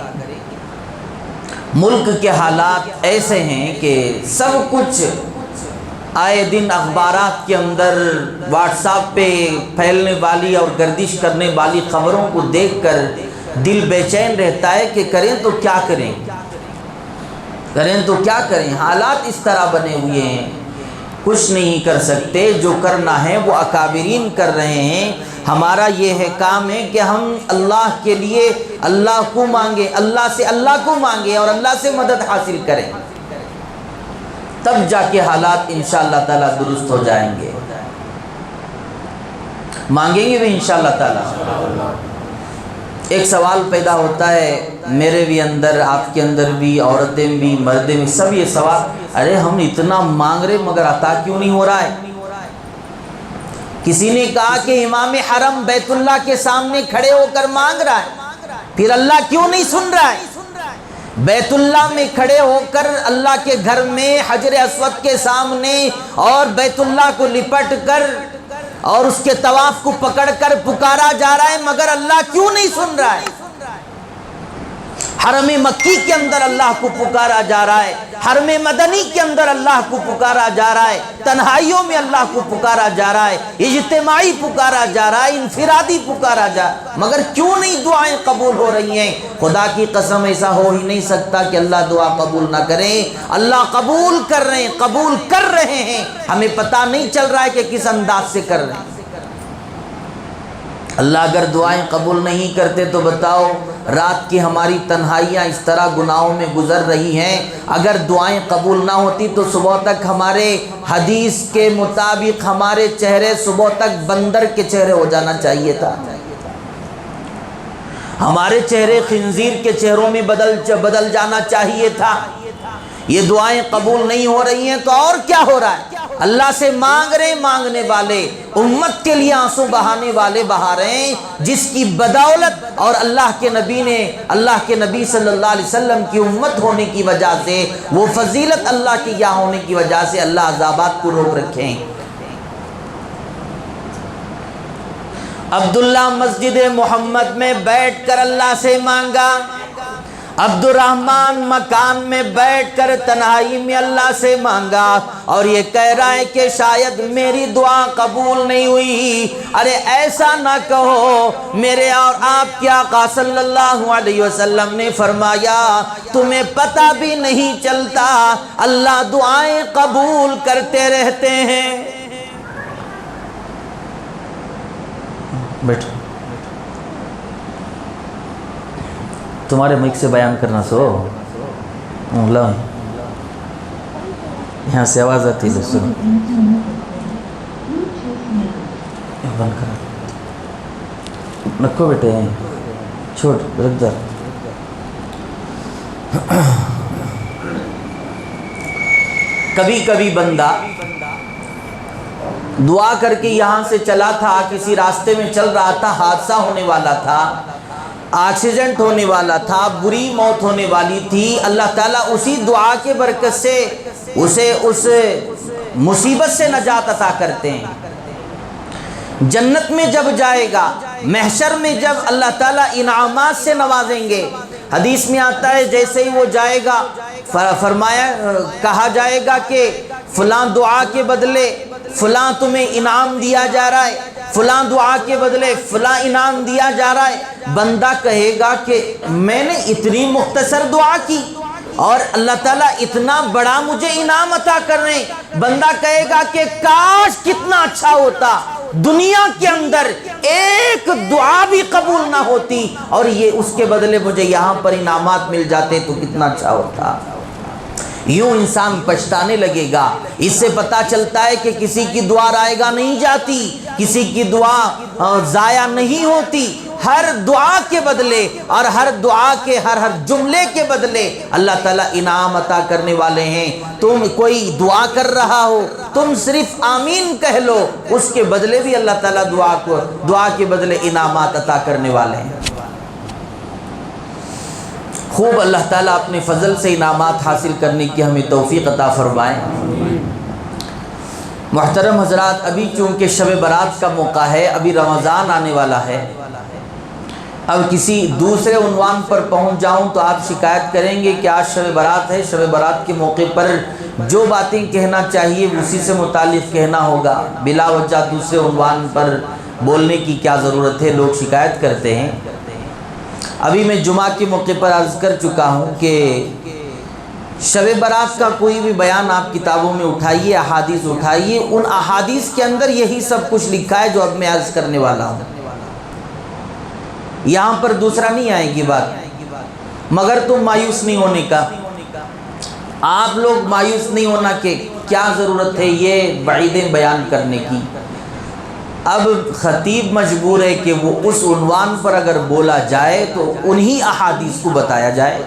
ملک کے حالات ایسے ہیں کہ سب کچھ آئے دن اخبارات کے اندر واٹس ایپ پہ پھیلنے والی اور گردش کرنے والی خبروں کو دیکھ کر دل بے چین رہتا ہے کہ کریں تو کیا کریں، کریں تو کیا کریں۔ حالات اس طرح بنے ہوئے ہیں، کچھ نہیں کر سکتے، جو کرنا ہے وہ اکابرین کر رہے ہیں۔ ہمارا یہ ہے کام ہے کہ ہم اللہ کے لیے اللہ کو مانگیں، اللہ سے اللہ کو مانگیں اور اللہ سے مدد حاصل کریں، تب جا کے حالات انشاءاللہ تعالیٰ درست ہو جائیں گے۔ مانگیں گے بھی انشاءاللہ تعالیٰ۔ ایک سوال پیدا ہوتا ہے میرے بھی اندر، آپ کے اندر بھی، عورتیں بھی، مردیں بھی، سب یہ سوال، ارے ہم اتنا مانگ رہے مگر عطا کیوں نہیں ہو رہا ہے؟ کسی نے کہا کہ امام حرم بیت اللہ کے سامنے کھڑے ہو کر مانگ رہا ہے، پھر اللہ کیوں نہیں سن رہا ہے؟ بیت اللہ میں کھڑے ہو کر اللہ کے گھر میں حجر اسود کے سامنے اور بیت اللہ کو لپٹ کر اور اس کے طواف کو پکڑ کر پکارا جا رہا ہے، مگر اللہ کیوں نہیں سن رہا ہے؟ حرم مکی کے اندر اللہ کو پکارا جا رہا ہے، حرم مدنی کے اندر اللہ کو پکارا جا رہا ہے، تنہائیوں میں اللہ کو پکارا جا رہا ہے، اجتماعی پکارا جا رہا ہے، انفرادی پکارا جا رہا ہے، مگر کیوں نہیں دعائیں قبول ہو رہی ہیں؟ خدا کی قسم ایسا ہو ہی نہیں سکتا کہ اللہ دعا قبول نہ کریں۔ اللہ قبول کر رہے ہیں، قبول کر رہے ہیں، ہمیں پتہ نہیں چل رہا ہے کہ کس انداز سے کر رہے ہیں۔ اللہ اگر دعائیں قبول نہیں کرتے تو بتاؤ، رات کی ہماری تنہائیاں اس طرح گناہوں میں گزر رہی ہیں، اگر دعائیں قبول نہ ہوتی تو صبح تک ہمارے حدیث کے مطابق ہمارے چہرے صبح تک بندر کے چہرے ہو جانا چاہیے تھا، ہمارے چہرے خنزیر کے چہروں میں بدل جانا چاہیے تھا۔ یہ دعائیں قبول نہیں ہو رہی ہیں تو اور کیا ہو رہا ہے؟ اللہ سے مانگ رہے، مانگنے والے امت کے لیے آنسو بہانے والے بہا رہے ہیں، جس کی بدولت اور اللہ کے نبی صلی اللہ علیہ وسلم کی امت ہونے کی وجہ سے، وہ فضیلت اللہ کے یہاں ہونے کی وجہ سے اللہ عذابات کو روک رکھیں۔ عبداللہ مسجد محمد میں بیٹھ کر اللہ سے مانگا، عبد الرحمن مکان میں بیٹھ کر تنہائی میں اللہ سے مانگا، اور یہ کہہ رہا ہے کہ شاید میری دعا قبول نہیں ہوئی۔ ارے ایسا نہ کہو، میرے اور آپ کے آقا صلی اللہ علیہ وسلم نے فرمایا تمہیں پتہ بھی نہیں چلتا، اللہ دعائیں قبول کرتے رہتے ہیں۔ بیٹھو، تمہارے مائک سے بیان کرنا سو یہاں سے آواز آتی ہے، سنو بند کرا، رکھو بیٹے، چھوڑ رکھ دار۔ کبھی کبھی بندہ دعا کر کے یہاں سے چلا تھا، کسی راستے میں چل رہا تھا، حادثہ ہونے والا تھا، ایکسیڈنٹ ہونے والا تھا، بری موت ہونے والی تھی، اللہ تعالیٰ اسی دعا کے برکت سے اسے اس مصیبت سے نجات عطا کرتے ہیں۔ جنت میں جب جائے گا، محشر میں جب اللہ تعالیٰ انعامات سے نوازیں گے، حدیث میں آتا ہے جیسے ہی وہ جائے گا کہا جائے گا کہ فلاں دعا کے بدلے فلاں تمہیں انعام دیا جا رہا ہے، فلاں دعا کے بدلے فلاں انعام دیا جا رہا ہے۔ بندہ کہے گا کہ میں نے اتنی مختصر دعا کی اور اللہ تعالیٰ اتنا بڑا مجھے انعام عطا کر رہے ہیں۔ بندہ کہے گا کہ کاش کتنا اچھا ہوتا، دنیا کے اندر ایک دعا بھی قبول نہ ہوتی اور یہ اس کے بدلے مجھے یہاں پر انعامات مل جاتے تو کتنا اچھا ہوتا۔ یوں انسان پچھتانے لگے گا۔ اس سے پتہ چلتا ہے کہ کسی کی دعا رائے گا نہیں جاتی، کسی کی دعا ضائع نہیں ہوتی۔ ہر دعا کے بدلے اور ہر دعا کے ہر جملے کے بدلے اللہ تعالیٰ انعام عطا کرنے والے ہیں۔ تم کوئی دعا کر رہا ہو، تم صرف آمین کہہ لو، اس کے بدلے بھی اللہ تعالیٰ دعا کے بدلے انعامات عطا کرنے والے ہیں۔ خوب اللہ تعالیٰ اپنے فضل سے انعامات حاصل کرنے کی ہمیں توفیق عطا فرمائے۔ محترم حضرات، ابھی چونکہ شب برات کا موقع ہے، ابھی رمضان آنے والا ہے۔ اب کسی دوسرے عنوان پر پہنچ جاؤں تو آپ شکایت کریں گے کہ آج شب برات ہے، شب برات کے موقع پر جو باتیں کہنا چاہیے اسی سے متعلق کہنا ہوگا، بلا وجہ دوسرے عنوان پر بولنے کی کیا ضرورت ہے، لوگ شکایت کرتے ہیں۔ ابھی میں جمعہ کے موقع پر عرض کر چکا ہوں کہ شب برات کا کوئی بھی بیان آپ کتابوں میں اٹھائیے، احادیث اٹھائیے، ان احادیث کے اندر یہی سب کچھ لکھا ہے جو اب میں عرض کرنے والا ہوں۔ یہاں پر دوسرا نہیں آئے گی بات، مگر تم مایوس نہیں ہونے کا۔ آپ لوگ مایوس نہیں ہونا کہ کیا ضرورت ہے یہ وعیدیں بیان کرنے کی۔ اب خطیب مجبور ہے کہ وہ اس عنوان پر اگر بولا جائے تو انہی احادیث کو بتایا جائے۔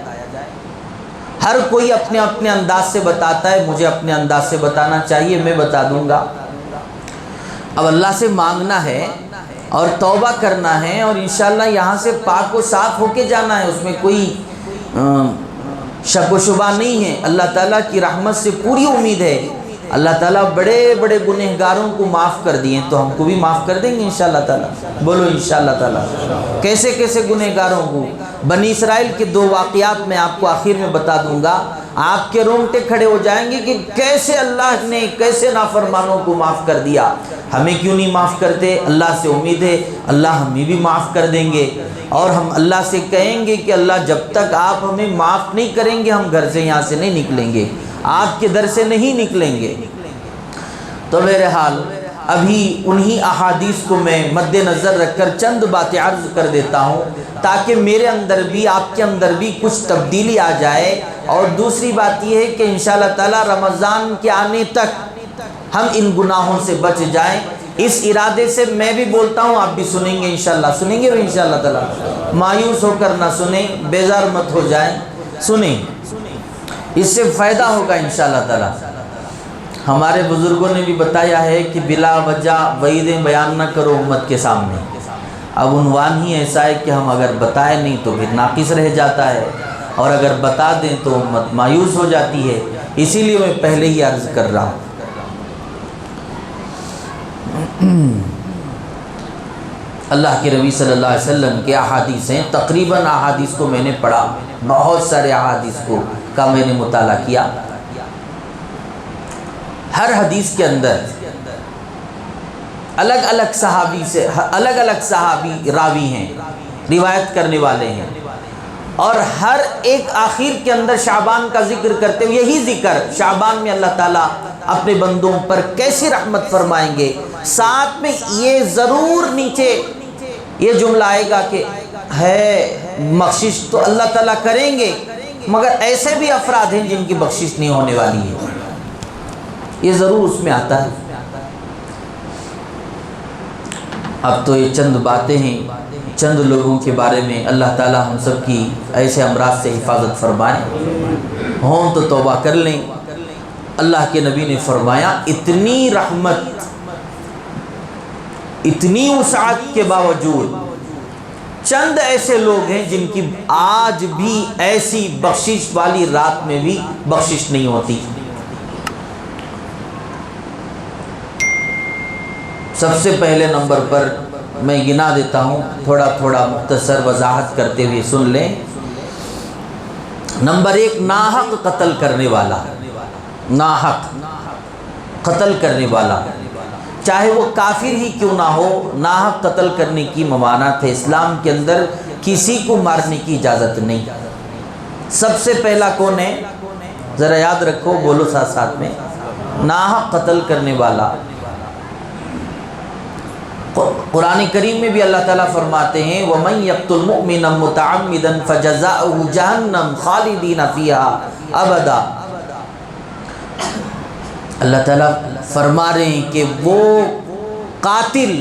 ہر کوئی اپنے اپنے انداز سے بتاتا ہے، مجھے اپنے انداز سے بتانا چاہیے، میں بتا دوں گا۔ اب اللہ سے مانگنا ہے اور توبہ کرنا ہے اور انشاءاللہ یہاں سے پاک و صاف ہو کے جانا ہے، اس میں کوئی شک و شبہ نہیں ہے۔ اللہ تعالیٰ کی رحمت سے پوری امید ہے۔ اللہ تعالیٰ بڑے بڑے گنہگاروں کو معاف کر دیے تو ہم کو بھی معاف کر دیں گے انشاءاللہ تعالیٰ۔ بولو انشاءاللہ تعالیٰ۔ کیسے کیسے گنہگاروں کو؟ بنی اسرائیل کے 2 واقعات میں آپ کو آخر میں بتا دوں گا، آپ کے رونگٹے کھڑے ہو جائیں گے کہ کیسے اللہ نے کیسے نافرمانوں کو معاف کر دیا۔ ہمیں کیوں نہیں معاف کرتے؟ اللہ سے امید ہے اللہ ہمیں بھی معاف کر دیں گے، اور ہم اللہ سے کہیں گے کہ اللہ جب تک آپ ہمیں معاف نہیں کریں گے ہم گھر سے یہاں سے نہیں نکلیں گے، آپ کے در سے نہیں نکلیں گے۔ تو بہرحال ابھی انہی احادیث کو میں مد نظر رکھ کر چند باتیں عرض کر دیتا ہوں تاکہ میرے اندر بھی آپ کے اندر بھی کچھ تبدیلی آ جائے۔ اور دوسری بات یہ ہے کہ انشاءاللہ تعالی رمضان کے آنے تک ہم ان گناہوں سے بچ جائیں۔ اس ارادے سے میں بھی بولتا ہوں، آپ بھی سنیں گے انشاءاللہ، سنیں گے انشاءاللہ تعالی، مایوس ہو کر نہ سنیں، بیزار مت ہو جائیں، سنیں، اس سے فائدہ ہوگا انشاءاللہ تعالی۔ ہمارے بزرگوں نے بھی بتایا ہے کہ بلا وجہ وعیدیں بیان نہ کرو امت کے سامنے۔ اب عنوان ہی ایسا ہے کہ ہم اگر بتائیں نہیں تو پھر ناقص رہ جاتا ہے، اور اگر بتا دیں تو امت مایوس ہو جاتی ہے، اسی لیے میں پہلے ہی عرض کر رہا ہوں۔ اللہ کے نبی صلی اللہ علیہ وسلم کے احادیث ہیں، تقریباً احادیث کو میں نے پڑھا، بہت سارے احادیث کا میں نے مطالعہ کیا۔ ہر حدیث کے اندر الگ الگ صحابی سے الگ الگ صحابی راوی ہیں، روایت کرنے والے ہیں، اور ہر ایک آخر کے اندر شعبان کا ذکر کرتے ہوئے یہی ذکر، شعبان میں اللہ تعالیٰ اپنے بندوں پر کیسی رحمت فرمائیں گے۔ ساتھ میں یہ ضرور نیچے یہ جملہ آئے گا کہ ہے بخشش تو اللہ تعالیٰ کریں گے، مگر ایسے بھی افراد ہیں جن کی بخشش نہیں ہونے والی ہے، یہ ضرور اس میں آتا ہے۔ اب تو یہ چند باتیں ہیں چند لوگوں کے بارے میں، اللہ تعالیٰ ہم سب کی ایسے امراض سے حفاظت فرمائیں، ہوں تو توبہ کر لیں۔ اللہ کے نبی نے فرمایا اتنی رحمت، اتنی وسعت کے باوجود چند ایسے لوگ ہیں جن کی آج بھی ایسی بخشش والی رات میں بھی بخشش نہیں ہوتی۔ سب سے پہلے نمبر پر میں گنا دیتا ہوں، تھوڑا تھوڑا مختصر وضاحت کرتے ہوئے سن لیں۔ نمبر ایک ناحق قتل کرنے والا، ناحق قتل کرنے والا، چاہے وہ کافر ہی کیوں نہ ہو، ناحق قتل کرنے کی ممانعت ہے۔ اسلام کے اندر کسی کو مارنے کی اجازت نہیں۔ سب سے پہلا کون ہے؟ ذرا یاد رکھو، بولو ساتھ ساتھ میں، ناحق قتل کرنے والا۔ قرآن کریم میں بھی اللہ تعالیٰ فرماتے ہیں وَمَن يَقْتُلْ مُؤْمِنًا مُتَعَمِّدًا فَجَزَاؤُهُ جَهَنَّمُ خَالِدِينَ فِيهَا أَبَدًا۔ اللہ تعالیٰ فرما رہے ہیں کہ وہ قاتل،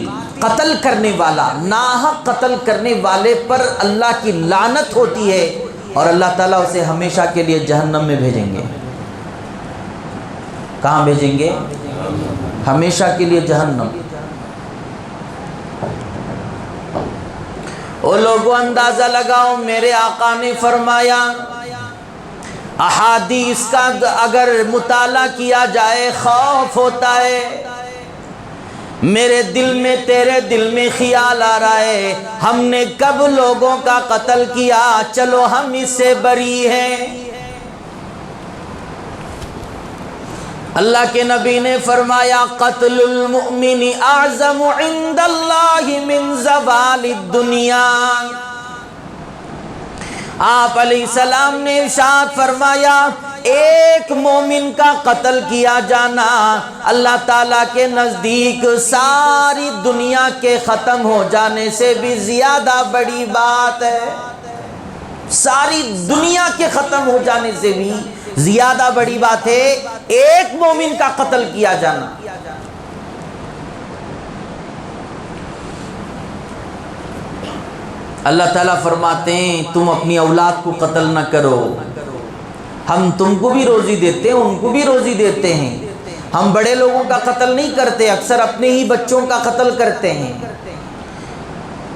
قتل کرنے والا، ناحق قتل کرنے والے پر اللہ کی لعنت ہوتی ہے اور اللہ تعالیٰ اسے ہمیشہ کے لیے جہنم میں بھیجیں گے۔ کہاں بھیجیں گے؟ ہمیشہ کے لیے جہنم۔ او لوگوں اندازہ لگاؤ، میرے آقا نے فرمایا، احادیث کا اگر مطالعہ کیا جائے خوف ہوتا ہے۔ میرے دل میں، تیرے دل میں خیال آ رہا ہے ہم نے کب لوگوں کا قتل کیا، چلو ہم اس سے بری ہیں۔ اللہ کے نبی نے فرمایا قتل المؤمن اعظم عند اللہ من زوال الدنیا۔ آپ علیہ السلام نے ارشاد فرمایا ایک مومن کا قتل کیا جانا اللہ تعالیٰ کے نزدیک ساری دنیا کے ختم ہو جانے سے بھی زیادہ بڑی بات ہے۔ ساری دنیا کے ختم ہو جانے سے بھی زیادہ بڑی بات ہے ایک مومن کا قتل کیا جانا۔ اللہ تعالیٰ فرماتے ہیں تم اپنی اولاد کو قتل نہ کرو، ہم تم کو بھی روزی دیتے ہیں، ان کو بھی روزی دیتے ہیں۔ ہم بڑے لوگوں کا قتل نہیں کرتے، اکثر اپنے ہی بچوں کا قتل کرتے ہیں۔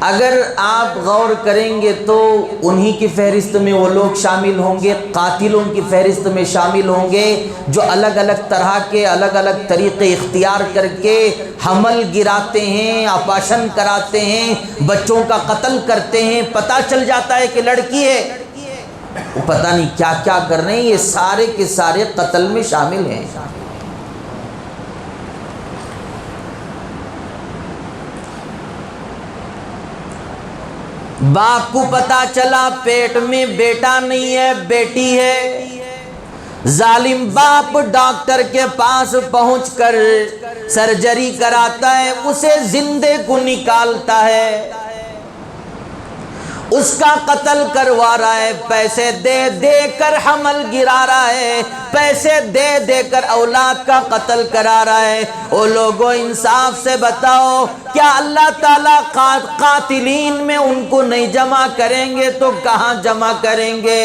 اگر آپ غور کریں گے تو انہی کی فہرست میں وہ لوگ شامل ہوں گے، قاتلوں کی فہرست میں شامل ہوں گے جو الگ الگ طرح کے الگ الگ طریقے اختیار کر کے حمل گراتے ہیں، آپریشن کراتے ہیں، بچوں کا قتل کرتے ہیں۔ پتہ چل جاتا ہے کہ لڑکی ہے، وہ پتہ نہیں کیا کیا کر رہے ہیں، یہ سارے کے سارے قتل میں شامل ہیں۔ باپ کو پتا چلا پیٹ میں بیٹا نہیں ہے، بیٹی ہے، ظالم باپ ڈاکٹر کے پاس پہنچ کر سرجری کراتا ہے، اسے زندے کو نکالتا ہے، اس کا قتل کروا رہا ہے، پیسے دے دے کر حمل گرا رہا ہے، پیسے دے دے کر اولاد کا قتل کرا رہا ہے۔ او لوگوں انصاف سے بتاؤ، کیا اللہ تعالیٰ قاتلین میں ان کو نہیں جمع کریں گے تو کہاں جمع کریں گے؟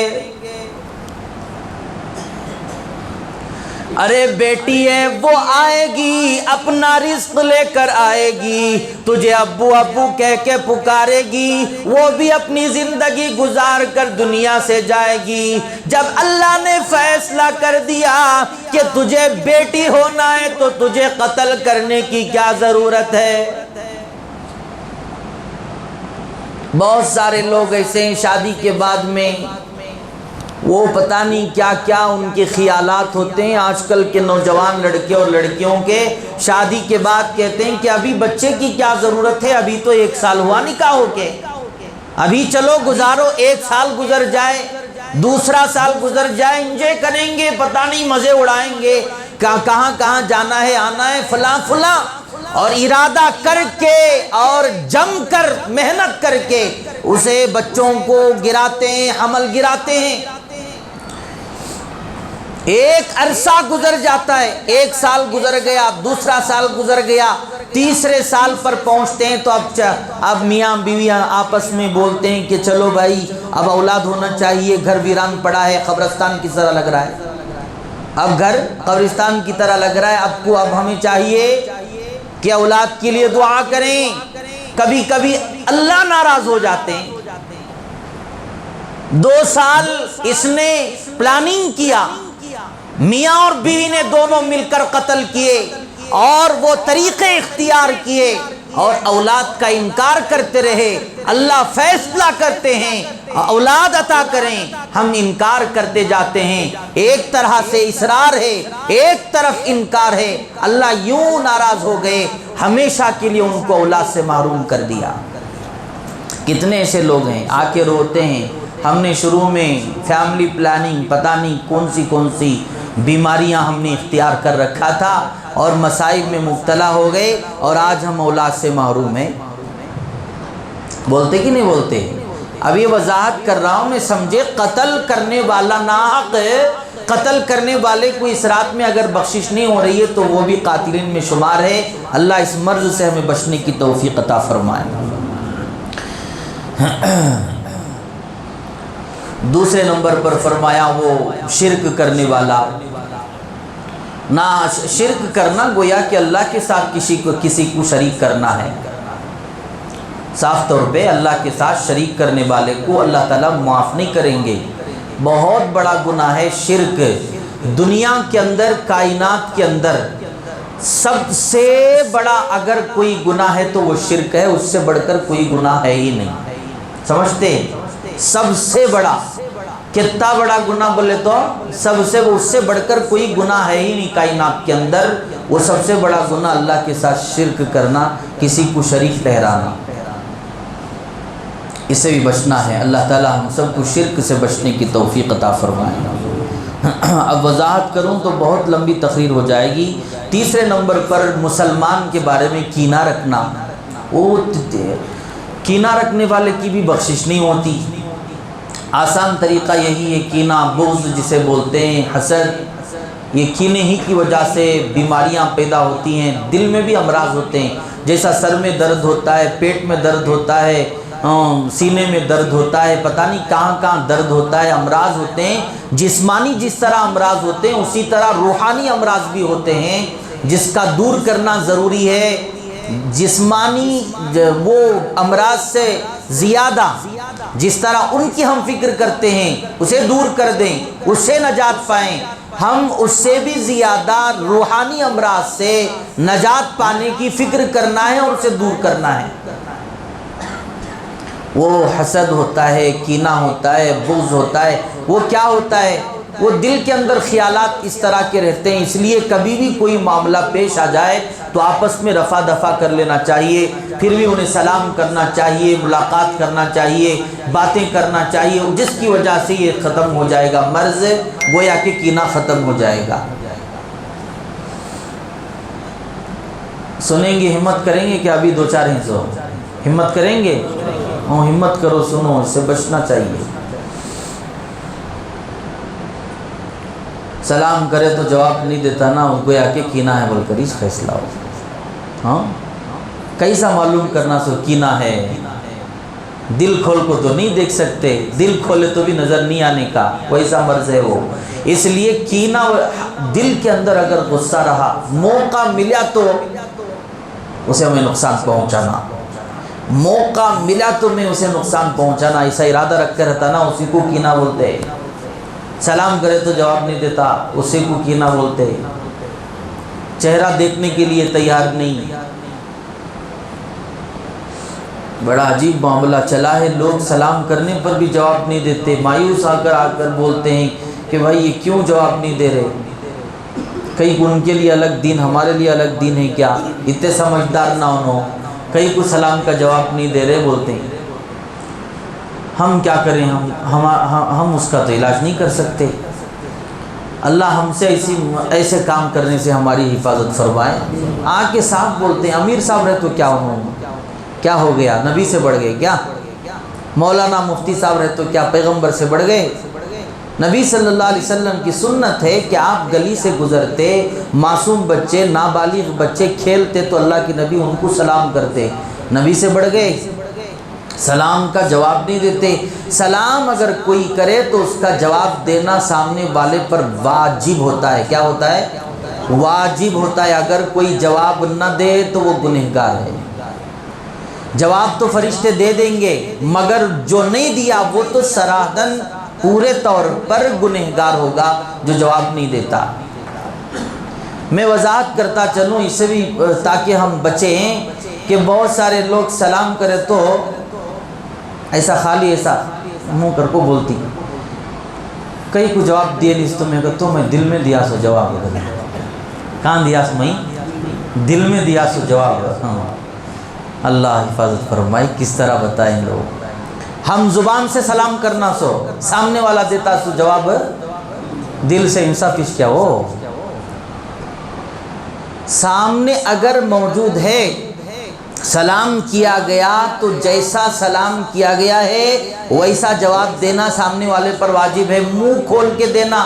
ارے بیٹی ہے وہ آئے گی، اپنا رزق لے کر آئے گی، تجھے ابو ابو کہہ کے پکارے گی، وہ بھی اپنی زندگی گزار کر دنیا سے جائے گی۔ جب اللہ نے فیصلہ کر دیا کہ تجھے بیٹی ہونا ہے تو تجھے قتل کرنے کی کیا ضرورت ہے؟ بہت سارے لوگ ایسے ہیں شادی کے بعد میں وہ پتہ نہیں کیا کیا ان کے خیالات ہوتے ہیں۔ آج کل کے نوجوان لڑکے اور لڑکیوں کے شادی کے بعد کہتے ہیں کہ ابھی بچے کی کیا ضرورت ہے، ابھی تو 1 سال ہوا نکاح ہو کے، ابھی چلو گزارو، 1 سال گزر جائے، دوسرا سال گزر جائے، انجوائے کریں گے، پتہ نہیں مزے اڑائیں گے، کہاں کہاں جانا ہے، آنا ہے، فلاں فلاں، اور ارادہ کر کے اور جم کر محنت کر کے اسے بچوں کو گراتے ہیں، حمل گراتے ہیں۔ ایک عرصہ گزر جاتا ہے، 1 سال گزر گیا، دوسرا سال گزر گیا، تیسرے سال پر پہنچتے ہیں تو اب میاں بیویاں آپس میں بولتے ہیں کہ چلو بھائی اب اولاد ہونا چاہیے، گھر ویران پڑا ہے، قبرستان کی طرح لگ رہا ہے، اب گھر قبرستان کی طرح لگ رہا ہے، اب ہمیں چاہیے کہ اولاد کے لیے دعا کریں۔ کبھی کبھی اللہ ناراض ہو جاتے ہیں۔ 2 سال اس نے پلاننگ کیا، میاں اور بیوی نے دونوں مل کر قتل کیے، اور وہ طریقے اختیار کیے اور اولاد کا انکار کرتے رہے، اللہ فیصلہ کرتے ہیں اولاد عطا کریں، ہم انکار کرتے جاتے ہیں۔ ایک طرح سے اصرار ہے، ایک طرف انکار ہے، اللہ یوں ناراض ہو گئے، ہمیشہ کے لیے ان کو اولاد سے محروم کر دیا۔ کتنے ایسے لوگ ہیں آ کے روتے ہیں، ہم نے شروع میں فیملی پلاننگ پتہ نہیں کون سی بیماریاں ہم نے اختیار کر رکھا تھا اور مصائب میں مبتلا ہو گئے اور آج ہم اولاد سے محروم ہیں۔ بولتے کہ نہیں بولتے؟ اب یہ وضاحت کر رہا ہوں میں سمجھے، قتل کرنے والا ناحق قتل کرنے والے کو اس رات میں اگر بخشش نہیں ہو رہی ہے تو وہ بھی قاتلین میں شمار ہے۔ اللہ اس مرض سے ہمیں بچنے کی توفیق عطا فرمائے۔ دوسرے نمبر پر فرمایا وہ شرک کرنے والا۔ نہ شرک کرنا گویا کہ اللہ کے ساتھ کسی کو شریک کرنا ہے، صاف طور پہ اللہ کے ساتھ شریک کرنے والے کو اللہ تعالیٰ معاف نہیں کریں گے۔ بہت بڑا گناہ ہے شرک۔ دنیا کے اندر، کائنات کے اندر سب سے بڑا اگر کوئی گناہ ہے تو وہ شرک ہے، اس سے بڑھ کر کوئی گناہ ہے ہی نہیں۔ سمجھتے؟ سب سے بڑا کتنا بڑا گناہ بولے تو اس سے بڑھ کر کوئی گناہ ہے ہی نہیں کائنات کے اندر۔ وہ سب سے بڑا گناہ اللہ کے ساتھ شرک کرنا، کسی کو شریک ٹھہرانا، اس سے بھی بچنا ہے۔ اللہ تعالیٰ ہم سب کو شرک سے بچنے کی توفیق عطا فرمائے۔ اب وضاحت کروں تو بہت لمبی تقریر ہو جائے گی۔ تیسرے نمبر پر مسلمان کے بارے میں کینہ رکھنا۔ وہ کینہ رکھنے والے کی بھی بخشش نہیں ہوتی۔ آسان طریقہ یہی ہے، کینہ، بغض جسے بولتے ہیں، حسد، یہ کینے ہی کی وجہ سے بیماریاں پیدا ہوتی ہیں، دل میں بھی امراض ہوتے ہیں۔ جیسا سر میں درد ہوتا ہے، پیٹ میں درد ہوتا ہے، سینے میں درد ہوتا ہے، پتہ نہیں کہاں کہاں درد ہوتا ہے، امراض ہوتے ہیں۔ جسمانی جس طرح امراض ہوتے ہیں اسی طرح روحانی امراض بھی ہوتے ہیں، جس کا دور کرنا ضروری ہے۔ جسمانی وہ امراض سے زیادہ جس طرح ان کی ہم فکر کرتے ہیں اسے دور کر دیں، اس سے نجات پائیں، ہم اس سے بھی زیادہ روحانی امراض سے نجات پانے کی فکر کرنا ہے اور اسے دور کرنا ہے۔ وہ حسد ہوتا ہے، کینہ ہوتا ہے، بغض ہوتا ہے، وہ کیا ہوتا ہے؟ وہ دل کے اندر خیالات اس طرح کے رہتے ہیں۔ اس لیے کبھی بھی کوئی معاملہ پیش آ جائے تو آپس میں رفع دفع کر لینا چاہیے، پھر بھی انہیں سلام کرنا چاہیے، ملاقات کرنا چاہیے، باتیں کرنا چاہیے، جس کی وجہ سے یہ ختم ہو جائے گا مرض، گویا کہ کینہ ختم ہو جائے گا۔ سنیں گے، ہمت کریں گے کہ ابھی دو چار حصوں ہمت کریں گے؟ ہمت کرو، سنو، اس سے بچنا چاہیے۔ سلام کرے تو جواب نہیں دیتا نا، گویا کہ کینہ ہے بول کر اس فیصلہ ہو۔ ہاں، کیسا معلوم کرنا سو کینہ ہے؟ دل کھول کو تو نہیں دیکھ سکتے، دل کھولے تو بھی نظر نہیں آنے کا، ویسا مرض ہے وہ۔ اس لیے کینہ دل کے اندر اگر غصہ رہا، موقع ملا تو اسے ہمیں نقصان پہنچانا، موقع ملا تو میں اسے نقصان پہنچانا، ایسا ارادہ رکھ کے رہتا نا، اسی کو کینہ بولتے ہیں۔ سلام کرے تو جواب نہیں دیتا، اسی کو کینہ بولتے ہیں۔ چہرہ دیکھنے کے لیے تیار نہیں، بڑا عجیب معاملہ چلا ہے، لوگ سلام کرنے پر بھی جواب نہیں دیتے، مایوس آ کر بولتے ہیں کہ بھائی یہ کیوں جواب نہیں دے رہے؟ کہیں ان کے لیے الگ دین، ہمارے لیے الگ دین ہے کیا؟ اتنے سمجھدار نہ ہو، کئی کو سلام کا جواب نہیں دے رہے، بولتے ہیں ہم کیا کریں، ہم اس کا تو علاج نہیں کر سکتے۔ اللہ ہم سے ایسے کام کرنے سے ہماری حفاظت فرمائے۔ آ کے صاحب بولتے ہیں، امیر صاحب رہے تو کیا کیا ہو گیا؟ نبی سے بڑھ گئے کیا؟ مولانا مفتی صاحب رہے تو کیا پیغمبر سے بڑھ گئے؟ نبی صلی اللہ علیہ وسلم کی سنت ہے کہ آپ گلی سے گزرتے، معصوم بچے، نابالغ بچے کھیلتے تو اللہ کے نبی ان کو سلام کرتے، نبی سے بڑھ گئے؟ سلام کا جواب نہیں دیتے۔ سلام اگر کوئی کرے تو اس کا جواب دینا سامنے والے پر واجب ہوتا ہے۔ کیا ہوتا ہے؟ واجب ہوتا ہے۔ اگر کوئی جواب نہ دے تو وہ گنہگار ہے۔ جواب تو فرشتے دے دیں گے، مگر جو نہیں دیا وہ تو صراحتاً پورے طور پر گنہگار ہوگا جو جواب نہیں دیتا۔ میں وضاحت کرتا چلوں اس سے بھی تاکہ ہم بچیں کہ بہت سارے لوگ سلام کرے تو ایسا خالی ایسا منہ کر کو بولتی کئی کو جواب دیے نہیں تو میں دل میں دیا سو جواب کہاں دیا سو میں دل میں دیا سو جواب. ہاں اللہ حفاظت فرمائی. کس طرح بتائیں لوگ ہم زبان سے سلام کرنا سو سامنے والا دیتا سو جواب دل سے انصاف اس کیا ہو. سامنے اگر موجود ہے سلام کیا گیا تو جیسا سلام کیا گیا ہے ویسا جواب دینا سامنے والے پر واجب ہے. منہ کھول کے دینا.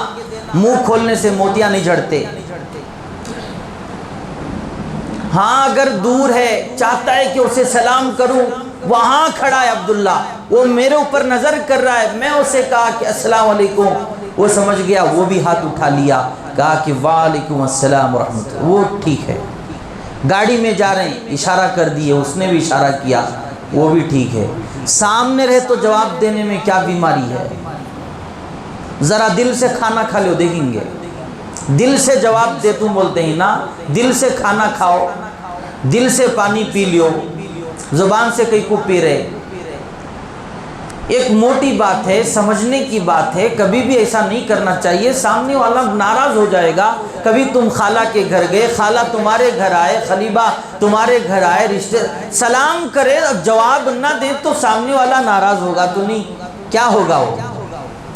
منہ کھولنے سے موتیاں نہیں جھڑتے. ہاں اگر دور ہے چاہتا ہے کہ اسے سلام کروں وہاں کھڑا ہے عبداللہ وہ میرے اوپر نظر کر رہا ہے میں اسے کہا کہ السلام علیکم وہ سمجھ گیا وہ بھی ہاتھ اٹھا لیا کہا کہ وعلیکم السلام ورحمۃ اللہ وہ ٹھیک ہے. گاڑی میں جا رہے ہیں اشارہ کر دیے اس نے بھی اشارہ کیا وہ بھی ٹھیک ہے. سامنے رہے تو جواب دینے میں کیا بیماری ہے. ذرا دل سے کھانا کھا لو دیکھیں گے دل سے جواب دے تم بولتے ہیں نا دل سے کھانا کھاؤ دل سے پانی پی لیو زبان سے کئی کو پی رہے. ایک موٹی بات ہے سمجھنے کی بات ہے کبھی بھی ایسا نہیں کرنا چاہیے. سامنے والا ناراض ہو جائے گا. کبھی تم خالہ کے گھر گئے خالہ تمہارے گھر آئے خلیبہ تمہارے گھر آئے رشتے سلام کرے اب جواب نہ دے تو سامنے والا ناراض ہوگا تو نہیں کیا ہوگا وہ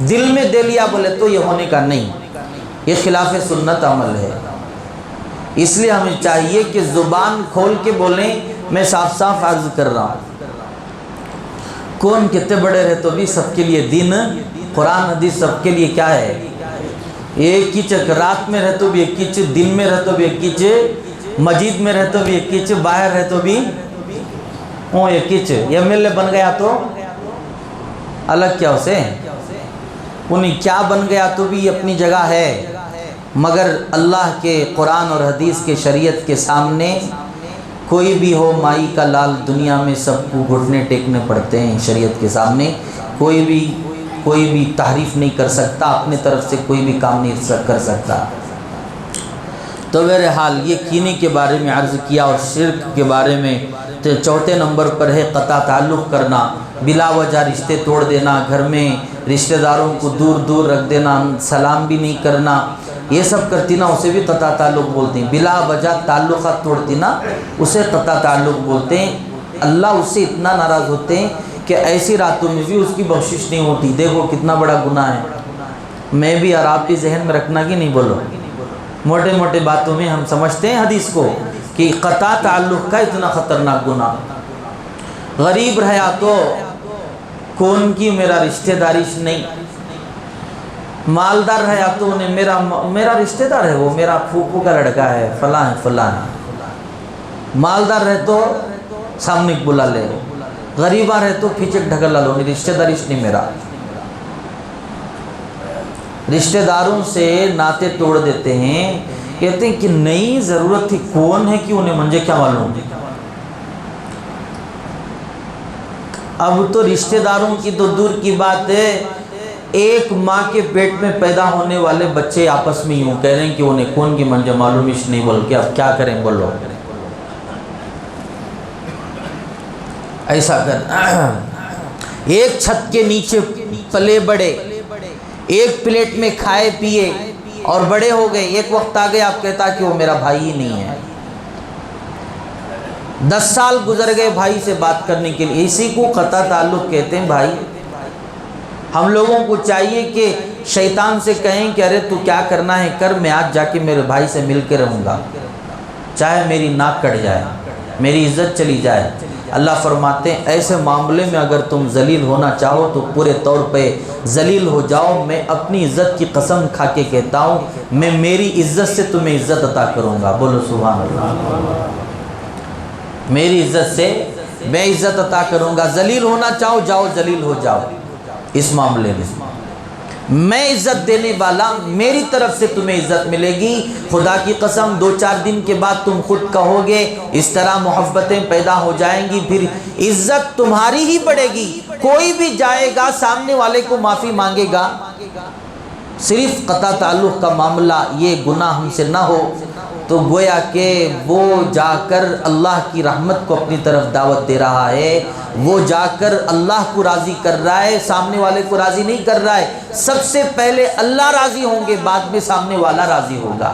دل میں دے لیا بولے تو یہ ہونے کا نہیں. یہ خلاف سنت عمل ہے. اس لیے ہمیں چاہیے کہ زبان کھول کے بولیں. میں صاف صاف عرض کر رہا ہوں کون کتنے بڑے رہے تو بھی سب کے لیے دین قرآن حدیث سب کے لیے کیا ہے ایک ہی چک. رات میں رہ تو بھی ایک ہی چک دن میں رہ تو بھی ایک ہی چک مسجد میں رہ تو بھی ایک ہی چک باہر رہ تو بھی ایک ہی چک. ایم ایل اے بن گیا تو الگ کیا اسے انہیں کیا بن گیا تو بھی اپنی جگہ ہے مگر اللہ کے قرآن اور حدیث کے شریعت کے سامنے کوئی بھی ہو مائی کا لال دنیا میں سب کو گھٹنے ٹیکنے پڑتے ہیں شریعت کے سامنے. کوئی بھی تعریف نہیں کر سکتا اپنے طرف سے کوئی بھی کام نہیں کر سکتا. تو بہرحال یہ کینے کے بارے میں عرض کیا اور شرک کے بارے میں. تو چوتھے نمبر پر ہے قطع تعلق کرنا بلا وجہ رشتے توڑ دینا گھر میں رشتہ داروں کو دور دور رکھ دینا سلام بھی نہیں کرنا یہ سب کرتی نا اسے بھی قطع تعلق بولتے ہیں. بلا وجہ تعلقات توڑتی نا اسے قطع تعلق بولتے ہیں. اللہ اس سے اتنا ناراض ہوتے ہیں کہ ایسی راتوں میں بھی اس کی بخشش نہیں ہوتی. دیکھو کتنا بڑا گناہ ہے. میں بھی اور آپ بھی ذہن میں رکھنا کہ نہیں بولو موٹے موٹے باتوں میں ہم سمجھتے ہیں حدیث کو کہ قطع تعلق کا اتنا خطرناک گناہ. غریب رہا تو کون کی میرا رشتہ داریش نہیں. مالدار رہا تو انہیں میرا رشتہ دار ہے وہ میرا پھوپھو کا لڑکا ہے فلاں ہے فلاں ہے. مالدار رہے تو سامنے بلا لے غریبہ رہے تو پھچک ڈھکلا لو رشتہ داریش نہیں میرا. رشتہ داروں سے ناطے توڑ دیتے ہیں کہتے ہیں کہ نہیں ضرورت تھی کون ہے کہ انہیں منجے کیا معلوم. اب تو رشتہ داروں کی تو دور کی بات ہے ایک ماں کے پیٹ میں پیدا ہونے والے بچے آپس میں یوں کہہ رہے ہیں کہ انہیں کون کی منجے معلومش نہیں بول کے اب کیا کریں بولو. ایسا کر ایک چھت کے نیچے پلے بڑے ایک پلیٹ میں کھائے پیے اور بڑے ہو گئے. ایک وقت آ گیا آپ کہتا کہ وہ میرا بھائی ہی نہیں ہے. 10 سال گزر گئے بھائی سے بات کرنے کے لیے. اسی کو قطع تعلق کہتے ہیں. بھائی ہم لوگوں کو چاہیے کہ شیطان سے کہیں کہ ارے تو کیا کرنا ہے کر میں آج جا کے میرے بھائی سے مل کے رہوں گا چاہے میری ناک کٹ جائے میری عزت چلی جائے. اللہ فرماتے ہیں ایسے معاملے میں اگر تم ذلیل ہونا چاہو تو پورے طور پہ ذلیل ہو جاؤ. میں اپنی عزت کی قسم کھا کے کہتا ہوں میں میری عزت سے تمہیں عزت عطا کروں گا. بولو سبحان اللہ. میری عزت سے میں عزت عطا کروں گا. ذلیل ہونا چاہو جاؤ ذلیل ہو جاؤ. اس معاملے میں عزت دینے والا میری طرف سے تمہیں عزت ملے گی. خدا کی قسم 2-4 دن کے بعد تم خود کہو گے اس طرح محبتیں پیدا ہو جائیں گی پھر عزت تمہاری ہی بڑھے گی. کوئی بھی جائے گا سامنے والے کو معافی مانگے گا. صرف قطع تعلق کا معاملہ یہ گناہ ہم سے نہ ہو تو گویا کہ وہ جا کر اللہ کی رحمت کو اپنی طرف دعوت دے رہا ہے، وہ جا کر اللہ کو راضی کر رہا ہے، سامنے والے کو راضی نہیں کر رہا ہے۔ سب سے پہلے اللہ راضی ہوں گے، بعد میں سامنے والا راضی ہوگا،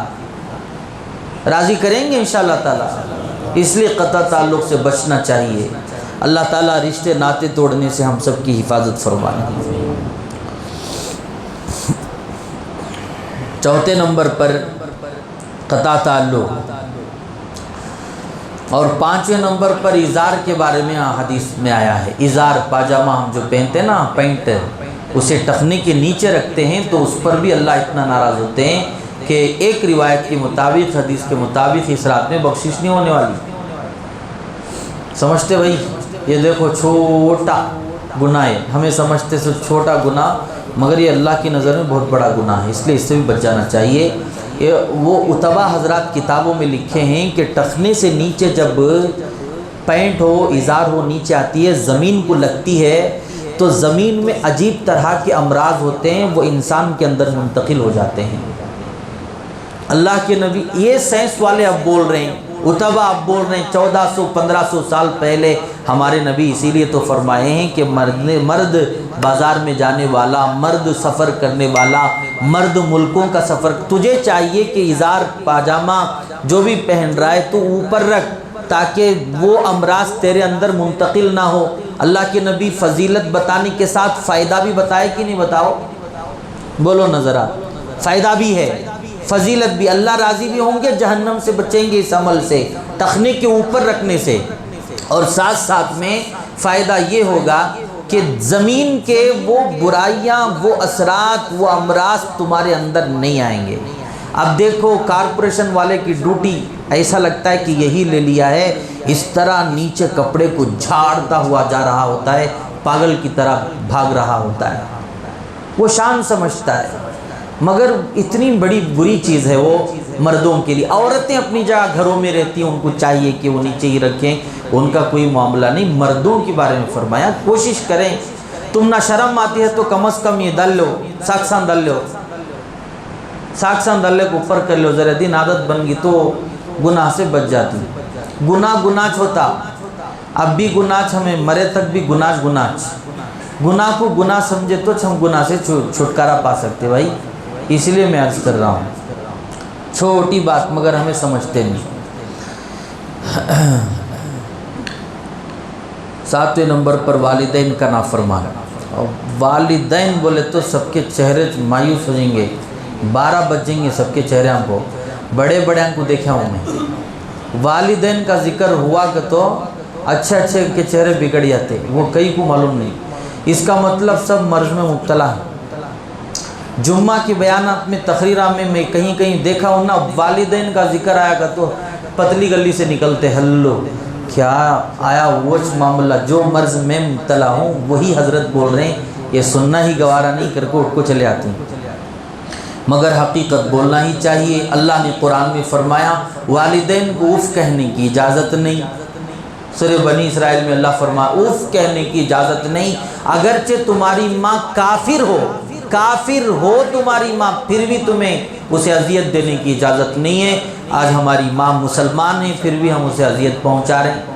راضی کریں گے انشاءاللہ تعالیٰ۔ اس لیے قطع تعلق سے بچنا چاہیے۔ اللہ تعالیٰ رشتے ناطے توڑنے سے ہم سب کی حفاظت فرمائے۔ چوتھے نمبر پر قطع تعلق، اور پانچویں نمبر پر ازار کے بارے میں حدیث میں آیا ہے۔ ازار پاجامہ ہم جو پہنتے ہیں نا، پینٹ، اسے ٹخنے کے نیچے رکھتے ہیں تو اس پر بھی اللہ اتنا ناراض ہوتے ہیں کہ ایک روایت کے مطابق، حدیث کے مطابق، اس رات میں بخشش نہیں ہونے والی۔ سمجھتے بھائی؟ یہ دیکھو چھوٹا گناہ ہے، ہمیں سمجھتے سے چھوٹا گناہ، مگر یہ اللہ کی نظر میں بہت بڑا گناہ ہے، اس لیے اس سے بھی بچ جانا چاہیے۔ وہ اتبا حضرات کتابوں میں لکھے ہیں کہ ٹخنے سے نیچے جب پینٹ ہو، ازار ہو، نیچے آتی ہے، زمین کو لگتی ہے تو زمین میں عجیب طرح کے امراض ہوتے ہیں، وہ انسان کے اندر منتقل ہو جاتے ہیں۔ اللہ کے نبی، یہ سائنس والے اب بول رہے ہیں، اتبا اب بول رہے ہیں 1400-1500 سال پہلے ہمارے نبی اسی لیے تو فرمائے ہیں کہ مرد بازار میں جانے والا، مرد سفر کرنے والا، مرد ملکوں کا سفر، تجھے چاہیے کہ ازار پاجامہ جو بھی پہن رہا ہے تو اوپر رکھ تاکہ وہ امراض تیرے اندر منتقل نہ ہو۔ اللہ کے نبی فضیلت بتانے کے ساتھ فائدہ بھی بتائے کہ نہیں؟ بتاؤ، بولو نظر آ۔ فائدہ بھی ہے، فضیلت بھی، اللہ راضی بھی ہوں گے، جہنم سے بچیں گے اس عمل سے، تخنے کے اوپر رکھنے سے، اور ساتھ ساتھ میں فائدہ یہ ہوگا کہ زمین کے وہ برائیاں، وہ اثرات، وہ امراض تمہارے اندر نہیں آئیں گے۔ اب دیکھو کارپوریشن والے کی ڈیوٹی، ایسا لگتا ہے کہ یہی لے لیا ہے، اس طرح نیچے کپڑے کو جھاڑتا ہوا جا رہا ہوتا ہے، پاگل کی طرح بھاگ رہا ہوتا ہے، وہ شان سمجھتا ہے، مگر اتنی بڑی بری چیز ہے وہ مردوں کے لیے۔ عورتیں اپنی جگہ گھروں میں رہتی ہیں، ان کو چاہیے کہ وہ نیچے ہی رکھیں، ان کا کوئی معاملہ نہیں۔ مردوں کے بارے میں فرمایا کوشش کریں، تم نہ شرم آتی ہے تو کم از کم یہ ڈل لو، ساکسان ڈل لو، ساکسان ڈلے کو اوپر کر لو، ذرا دن عادت بن گئی تو گناہ سے بچ جاتی۔ گناہ ہوتا، اب بھی گناہ، ہمیں مرے تک بھی گناہ کو گناہ سمجھے تو ہم گناہ سے چھٹکارا پا سکتے بھائی۔ اس لیے میں عرض کر رہا ہوں، چھوٹی بات مگر ہمیں سمجھتے نہیں۔ ساتویں نمبر پر والدین کا نافرمان، اور والدین بولے تو سب کے چہرے مایوس ہو جائیں گے، 12 بج جائیں گے سب کے چہرے ہم کو، بڑے کو دیکھا ہوں میں۔ والدین کا ذکر ہوا کہ تو اچھے کے چہرے بگڑ جاتے، وہ کئی کو معلوم نہیں، اس کا مطلب سب مرض میں مبتلا ہے۔ جمعہ کی بیانات میں، تقریرہ میں کہیں دیکھا ہوں نا، والدین کا ذکر آیا کہ تو پتلی گلی سے نکلتے، ہلو کیا آیا وچ معاملہ، جو مرض میں مبتلا ہوں وہی حضرت بول رہے ہیں، یہ سننا ہی گوارا نہیں کر کے اٹھ کو چلے آتے ہیں، مگر حقیقت بولنا ہی چاہیے۔ اللہ نے قرآن میں فرمایا والدین کو اف کہنے کی اجازت نہیں، سورہ بنی اسرائیل میں اللہ فرمایا اف کہنے کی اجازت نہیں، اگرچہ تمہاری ماں کافر ہو تمہاری ماں، پھر بھی تمہیں اسے اذیت دینے کی اجازت نہیں ہے۔ آج ہماری ماں مسلمان ہے پھر بھی ہم اسے اذیت پہنچا رہے ہیں۔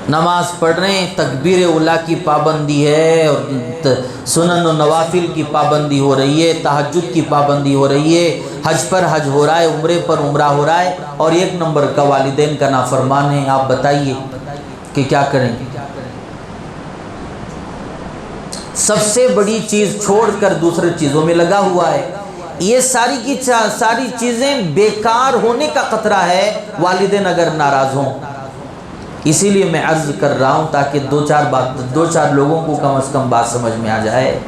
نماز پڑھ رہے ہیں، تکبیر اولیٰ کی پابندی ہے، اور سنن و نوافل کی پابندی ہو رہی ہے، تہجد کی پابندی ہو رہی ہے، حج پر حج ہو رہا ہے، عمرے پر عمرہ ہو رہا ہے، اور ایک نمبر کا والدین کا نافرمان ہے۔ آپ بتائیے کہ کیا کریں؟ سب سے بڑی چیز چھوڑ کر دوسرے چیزوں میں لگا ہوا ہے۔ یہ ساری کی ساری چیزیں بیکار ہونے کا خطرہ ہے والدین اگر ناراض ہوں۔ اسی لیے میں عرض کر رہا ہوں تاکہ دو چار لوگوں کو کم از کم بات سمجھ میں آ جائے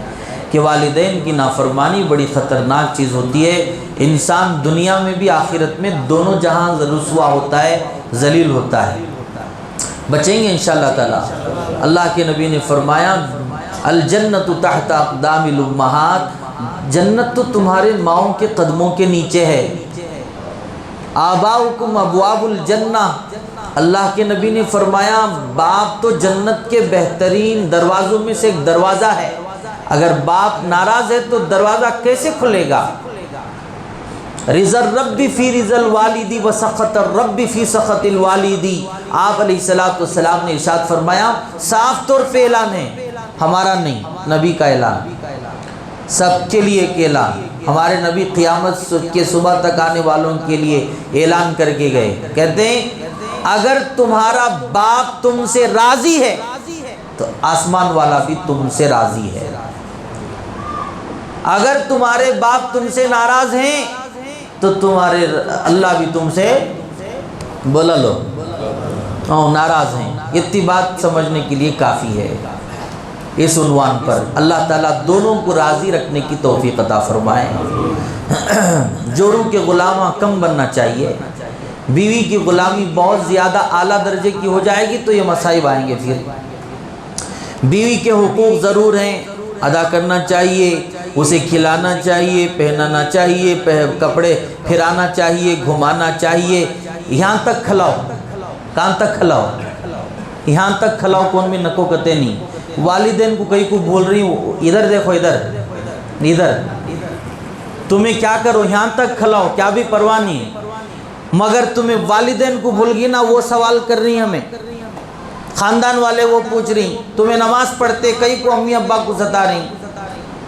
کہ والدین کی نافرمانی بڑی خطرناک چیز ہوتی ہے۔ انسان دنیا میں بھی آخرت میں دونوں جہاں رسوا ہوتا ہے، ذلیل ہوتا ہے۔ بچیں گے انشاءاللہ تعالی۔ اللہ کے نبی نے فرمایا الجنت تحت اقدام الامہات، جنت تو تمہارے ماؤں کے قدموں کے نیچے ہے۔ آباؤکم ابواب الجنہ، اللہ کے نبی نے فرمایا باپ تو جنت کے بہترین دروازوں میں سے ایک دروازہ ہے، اگر باپ ناراض ہے تو دروازہ کیسے کھلے گا؟ رضا الرب فی رضا الوالدی و سخط الرب فی سخط الوالدی۔ آپ علیہ السلام نے ارشاد فرمایا صاف طور پہ اعلان ہے، ہمارا نہیں، نبی کا اعلان، سب کے لیے ایک اعلان۔ ہمارے نبی قیامت کے صبح تک آنے والوں کے لیے اعلان کر کے گئے، کہتے ہیں اگر تمہارا باپ تم سے راضی ہے تو آسمان والا بھی تم سے راضی ہے، اگر تمہارے باپ تم سے ناراض ہیں تو تمہارے اللہ بھی تم سے بولا لو ناراض ہیں۔ اتنی بات سمجھنے کے لیے کافی ہے۔ اس عنوان پر اللہ تعالیٰ دونوں کو راضی رکھنے کی توفیق عطا فرمائے۔ جوروں کے غلامہ کم بننا چاہیے، بیوی کی غلامی بہت زیادہ اعلیٰ درجے کی ہو جائے گی تو یہ مصائب آئیں گے۔ پھر بیوی کے حقوق ضرور ہیں، ادا کرنا چاہیے، اسے کھلانا چاہیے، پہنانا چاہیے، کپڑے پھرانا چاہیے، گھمانا چاہیے، یہاں تک کھلاؤ۔ کہاں تک کھلاؤ؟ یہاں تک کھلاؤ، کون بھی نکو کتے نہیں۔ والدین کو کہیں کو بول رہی ہوں ادھر دیکھو، ادھر تمہیں کیا کرو، یہاں تک کھلاؤ، کیا بھی پرواہ نہیں، مگر تمہیں والدین کو بھول گی نا، وہ سوال کر رہی ہمیں، خاندان والے وہ پوچھ رہی، تمہیں نماز پڑھتے کئی کو امی ابا کو ستا رہی۔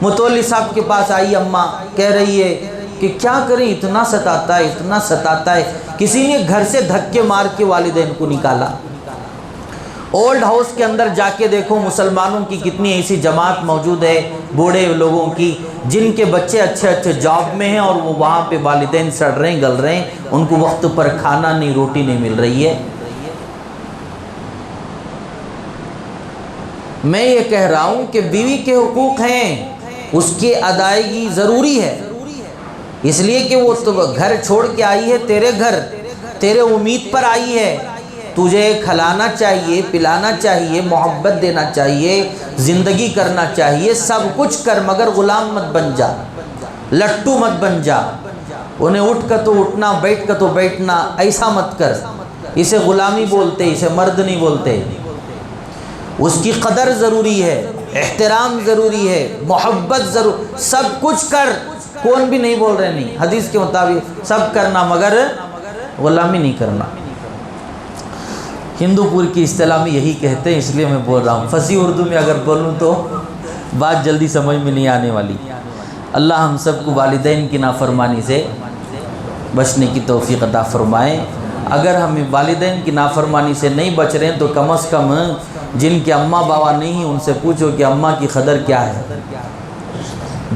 متولی صاحب کے پاس آئی اماں، کہہ رہی ہے کہ کیا کریں، اتنا ستاتا ہے، اتنا ستاتا ہے، کسی نے گھر سے دھکے مار کے والدین کو نکالا۔ اولڈ ہاؤس کے اندر جا کے دیکھو مسلمانوں کی کتنی ایسی جماعت موجود ہے، بوڑھے لوگوں کی، جن کے بچے اچھے اچھے جاب میں ہیں اور وہ وہاں پہ والدین سڑ رہے ہیں، گل رہے ہیں، ان کو وقت پر کھانا نہیں، روٹی نہیں مل رہی ہے۔ میں یہ کہہ رہا ہوں کہ بیوی کے حقوق ہیں، اس کی ادائیگی ضروری ہے، اس لیے کہ وہ تو گھر چھوڑ کے آئی ہے، تیرے گھر تیرے امید پر آئی ہے، تجھے کھلانا چاہیے، پلانا چاہیے، محبت دینا چاہیے، زندگی کرنا چاہیے، سب کچھ کر، مگر غلام مت بن جا، لٹو مت بن جا، انہیں اٹھ کر تو اٹھنا، بیٹھ کر تو بیٹھنا، ایسا مت کر۔ اسے غلامی بولتے، اسے مرد نہیں بولتے۔ اس کی قدر ضروری ہے، احترام ضروری ہے، محبت ضرور، سب کچھ کر، کون بھی نہیں بول رہے نہیں، حدیث کے مطابق سب کرنا مگر غلامی نہیں کرنا۔ ہندو پور کی اصطلاح میں یہی کہتے ہیں، اس لیے میں بول رہا ہوں، فصیح اردو میں اگر بولوں تو بات جلدی سمجھ میں نہیں آنے والی۔ اللہ ہم سب کو والدین کی نافرمانی سے بچنے کی توفیق عطا فرمائے۔ اگر ہم والدین کی نافرمانی سے نہیں بچ رہے ہیں تو کم از کم جن کے اماں بابا نہیں ہیں ان سے پوچھو کہ اماں کی قدر کیا ہے۔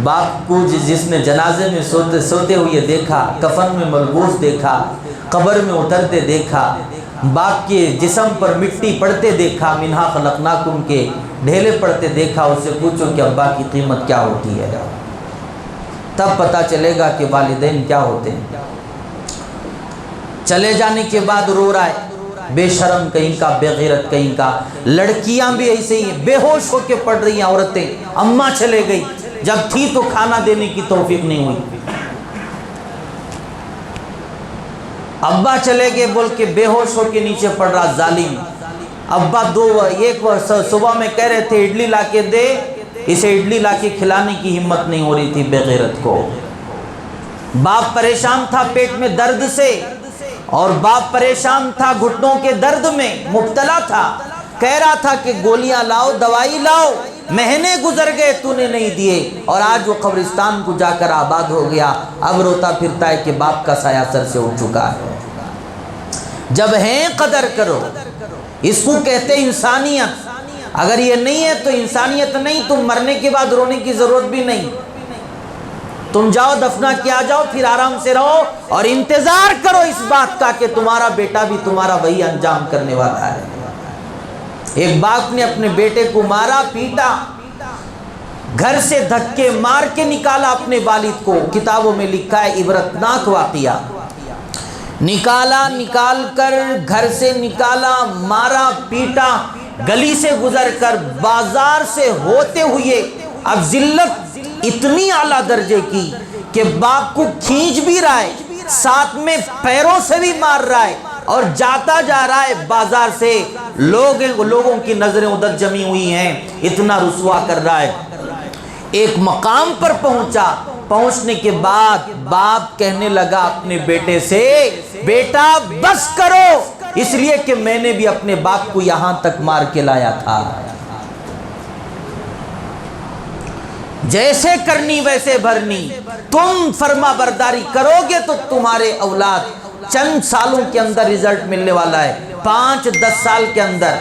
باپ کو جس نے جنازے میں سوتے ہوئے دیکھا، کفن میں ملبوس دیکھا، قبر میں اترتے دیکھا، باپ کے جسم پر مٹی پڑتے دیکھا، منہا خلقناکم کے ڈھیلے پڑتے دیکھا، اس سے پوچھو کہ ابا کی قیمت کیا ہوتی ہے، تب پتہ چلے گا کہ والدین کیا ہوتے ہیں۔ چلے جانے کے بعد رو رہا ہے، بے شرم کہیں کا، بے غیرت کہیں کا۔ لڑکیاں بھی ایسے ہی بے ہوش ہو کے پڑ رہی ہیں عورتیں، اماں چلے گئی، جب تھی تو کھانا دینے کی توفیق نہیں ہوئی، ابا چلے گئے بول کے بے ہوش ہو کے نیچے پڑ رہا ظالم۔ ابا ایک صبح میں کہہ رہے تھے اڈلی لا کے دے، اسے اڈلی لا کے کھلانے کی ہمت نہیں ہو رہی تھی بے غیرت کو۔ باپ پریشان تھا پیٹ میں درد سے، اور باپ پریشان تھا گھٹنوں کے درد میں مبتلا تھا، کہہ رہا تھا کہ گولیاں لاؤ، دوائی لاؤ، مہینے گزر گئے تو نے نہیں دیے، اور آج وہ قبرستان کو جا کر آباد ہو گیا، اب روتا پھرتا ہے کہ باپ کا سایہ سر سے اٹھ چکا ہے۔ جب ہیں قدر کرو، اس کو کہتے انسانیت۔ اگر یہ نہیں ہے تو انسانیت نہیں، تم مرنے کے بعد رونے کی ضرورت بھی نہیں، تم جاؤ دفنا کیا جاؤ، پھر آرام سے رہو اور انتظار کرو اس بات کا کہ تمہارا بیٹا بھی تمہارا وہی انجام کرنے والا ہے۔ ایک باپ نے اپنے بیٹے کو مارا، پیٹا، گھر سے دھکے مار کے نکالا اپنے والد کو، کتابوں میں لکھا ہے عبرتناک واقعہ۔ نکالا، نکال کر گھر سے نکالا، مارا، پیٹا، گلی سے گزر کر بازار سے ہوتے ہوئے اب ذلت اتنی اعلیٰ درجے کی کہ باپ کو کھینچ بھی رہا ہے، ساتھ میں پیروں سے بھی مار رہا ہے، اور جاتا جا رہا ہے بازار سے، لوگوں کی نظریں ادھر جمی ہوئی ہیں، اتنا رسوا کر رہا ہے۔ ایک مقام پر پہنچا پہنچنے کے بعد باپ کہنے لگا اپنے بیٹے سے، بیٹا بس کرو، اس لیے کہ میں نے بھی اپنے باپ کو یہاں تک مار کے لایا تھا، جیسے کرنی ویسے بھرنی، تم فرما برداری کرو گے تو تمہارے اولاد چند سالوں کے اندر رزلٹ ملنے والا ہے، 5-10 سال کے اندر۔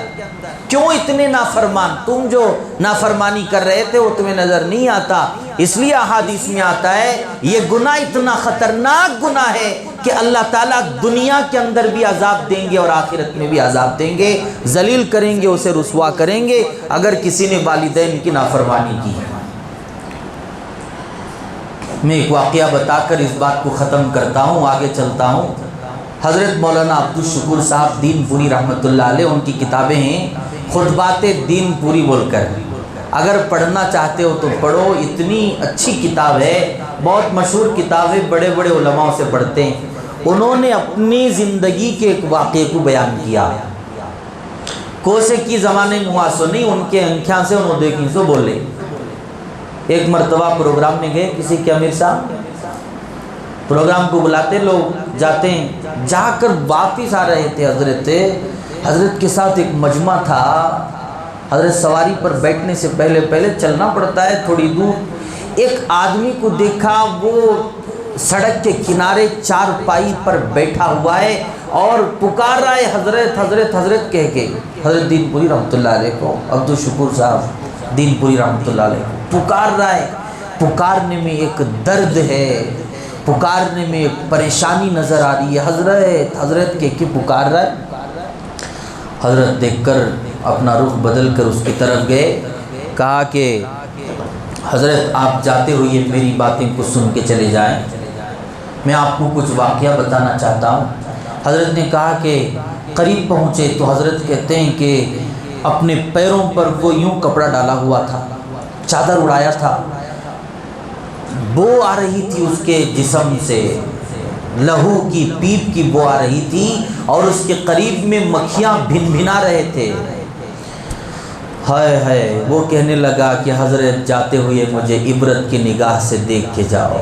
کیوں اتنے نافرمان؟ تم جو نافرمانی کر رہے تھے وہ تمہیں نظر نہیں آتا، اس لیے احادیث میں آتا ہے یہ گناہ اتنا خطرناک گناہ ہے کہ اللہ تعالیٰ دنیا کے اندر بھی عذاب دیں گے اور آخرت میں بھی عذاب دیں گے، ذلیل کریں گے، اسے رسوا کریں گے اگر کسی نے والدین کی نافرمانی کی ہے۔ میں ایک واقعہ بتا کر اس بات کو ختم کرتا ہوں، آگے چلتا ہوں۔ حضرت مولانا عبدالشکور صاحب دین پوری رحمۃ اللہ علیہ، ان کی کتابیں ہیں خطبات دین پوری بول کر، اگر پڑھنا چاہتے ہو تو پڑھو، اتنی اچھی کتاب ہے، بہت مشہور کتاب ہے، بڑے بڑے علماء سے پڑھتے ہیں۔ انہوں نے اپنی زندگی کے ایک واقعے کو بیان کیا، کوسے کی زمانے میں ہوا سو نہیں، ان کے انکھیاں سے انہوں دیکھی سو بولے۔ ایک مرتبہ پروگرام میں گئے کسی کے امیر صاحب، پروگرام کو بلاتے، لوگ جاتے ہیں، جا کر واپس آ رہے تھے، حضرت کے ساتھ ایک مجمع تھا، حضرت سواری پر بیٹھنے سے پہلے چلنا پڑتا ہے تھوڑی دور، ایک آدمی کو دیکھا وہ سڑک کے کنارے چارپائی پر بیٹھا ہوا ہے اور پکار رہا ہے حضرت حضرت حضرت کہہ کے، حضرت دین پوری رحمۃ اللہ علیہ کو، عبدالشکور صاحب دین پوری رحمۃ اللہ علیہ کو پکار رہا ہے۔ پکارنے میں ایک درد ہے، پکارنے میں ایک پریشانی نظر آ رہی ہے، حضرت حضرت کہہ کے پکار رہا ہے۔ حضرت دیکھ کر اپنا رخ بدل کر اس کی طرف گئے، کہا کہ حضرت آپ جاتے ہوئے میری باتیں کو سن کے چلے جائیں، میں آپ کو کچھ واقعہ بتانا چاہتا ہوں۔ حضرت نے کہا کہ قریب پہنچے تو حضرت کہتے ہیں کہ اپنے پیروں پر وہ یوں کپڑا ڈالا ہوا تھا، چادر اڑایا تھا، بو آ رہی تھی اس کے جسم سے، لہو کی پیپ کی بو آ رہی تھی، اور اس کے قریب میں مکھیاں بھن بھنا رہے تھے۔ ہائے ہائے، وہ کہنے لگا کہ حضرت جاتے ہوئے مجھے عبرت کی نگاہ سے دیکھ کے جاؤ،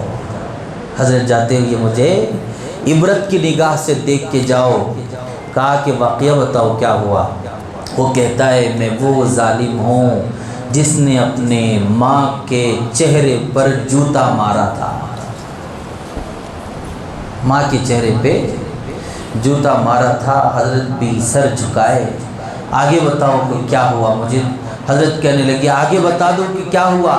حضرت جاتے ہوئے مجھے عبرت کی نگاہ سے دیکھ کے جاؤ۔ کہا کہ واقعہ بتاؤ کیا ہوا؟ وہ کہتا ہے میں وہ ظالم ہوں جس نے اپنے ماں کے چہرے پر جوتا مارا تھا، ماں کے چہرے پہ جوتا مارا تھا۔ حضرت بھی سر جھکائے، آگے بتاؤ کہ کیا ہوا مجھے؟ حضرت کہنے لگے آگے بتا دو کہ کیا ہوا؟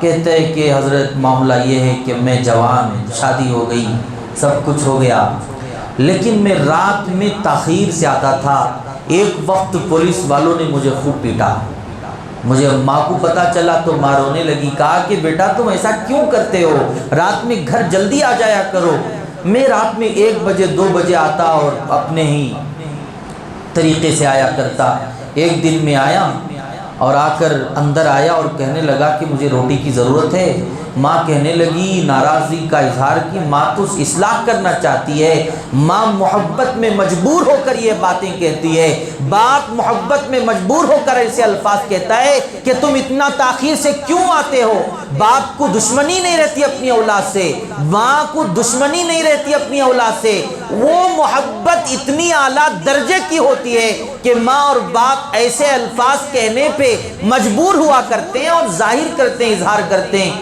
کہتے ہیں کہ حضرت معاملہ یہ ہے کہ میں جوان، شادی ہو گئی، سب کچھ ہو گیا، لیکن میں رات میں تاخیر سے آتا تھا، ایک وقت پولیس والوں نے مجھے خوب پیٹا، مجھے ماں کو پتہ چلا تو ماں رونے لگی۔ کہا کہ بیٹا تم ایسا کیوں کرتے ہو، رات میں گھر جلدی آ جایا کرو۔ میں رات میں 1 بجے 2 بجے آتا اور اپنے ہی طریقے سے آیا کرتا۔ ایک دن میں آیا اور آ کر اندر آیا اور کہنے لگا کہ مجھے روٹی کی ضرورت ہے۔ ماں کہنے لگی، ناراضگی کا اظہار کی، ماں تو اصلاح کرنا چاہتی ہے، ماں محبت میں مجبور ہو کر یہ باتیں کہتی ہے، باپ محبت میں مجبور ہو کر ایسے الفاظ کہتا ہے کہ تم اتنا تاخیر سے کیوں آتے ہو۔ باپ کو دشمنی نہیں رہتی اپنی اولاد سے، ماں کو دشمنی نہیں رہتی اپنی اولاد سے، وہ محبت اتنی اعلیٰ درجے کی ہوتی ہے کہ ماں اور باپ ایسے الفاظ کہنے پہ مجبور ہوا کرتے ہیں اور ظاہر کرتے ہیں، اظہار کرتے ہیں،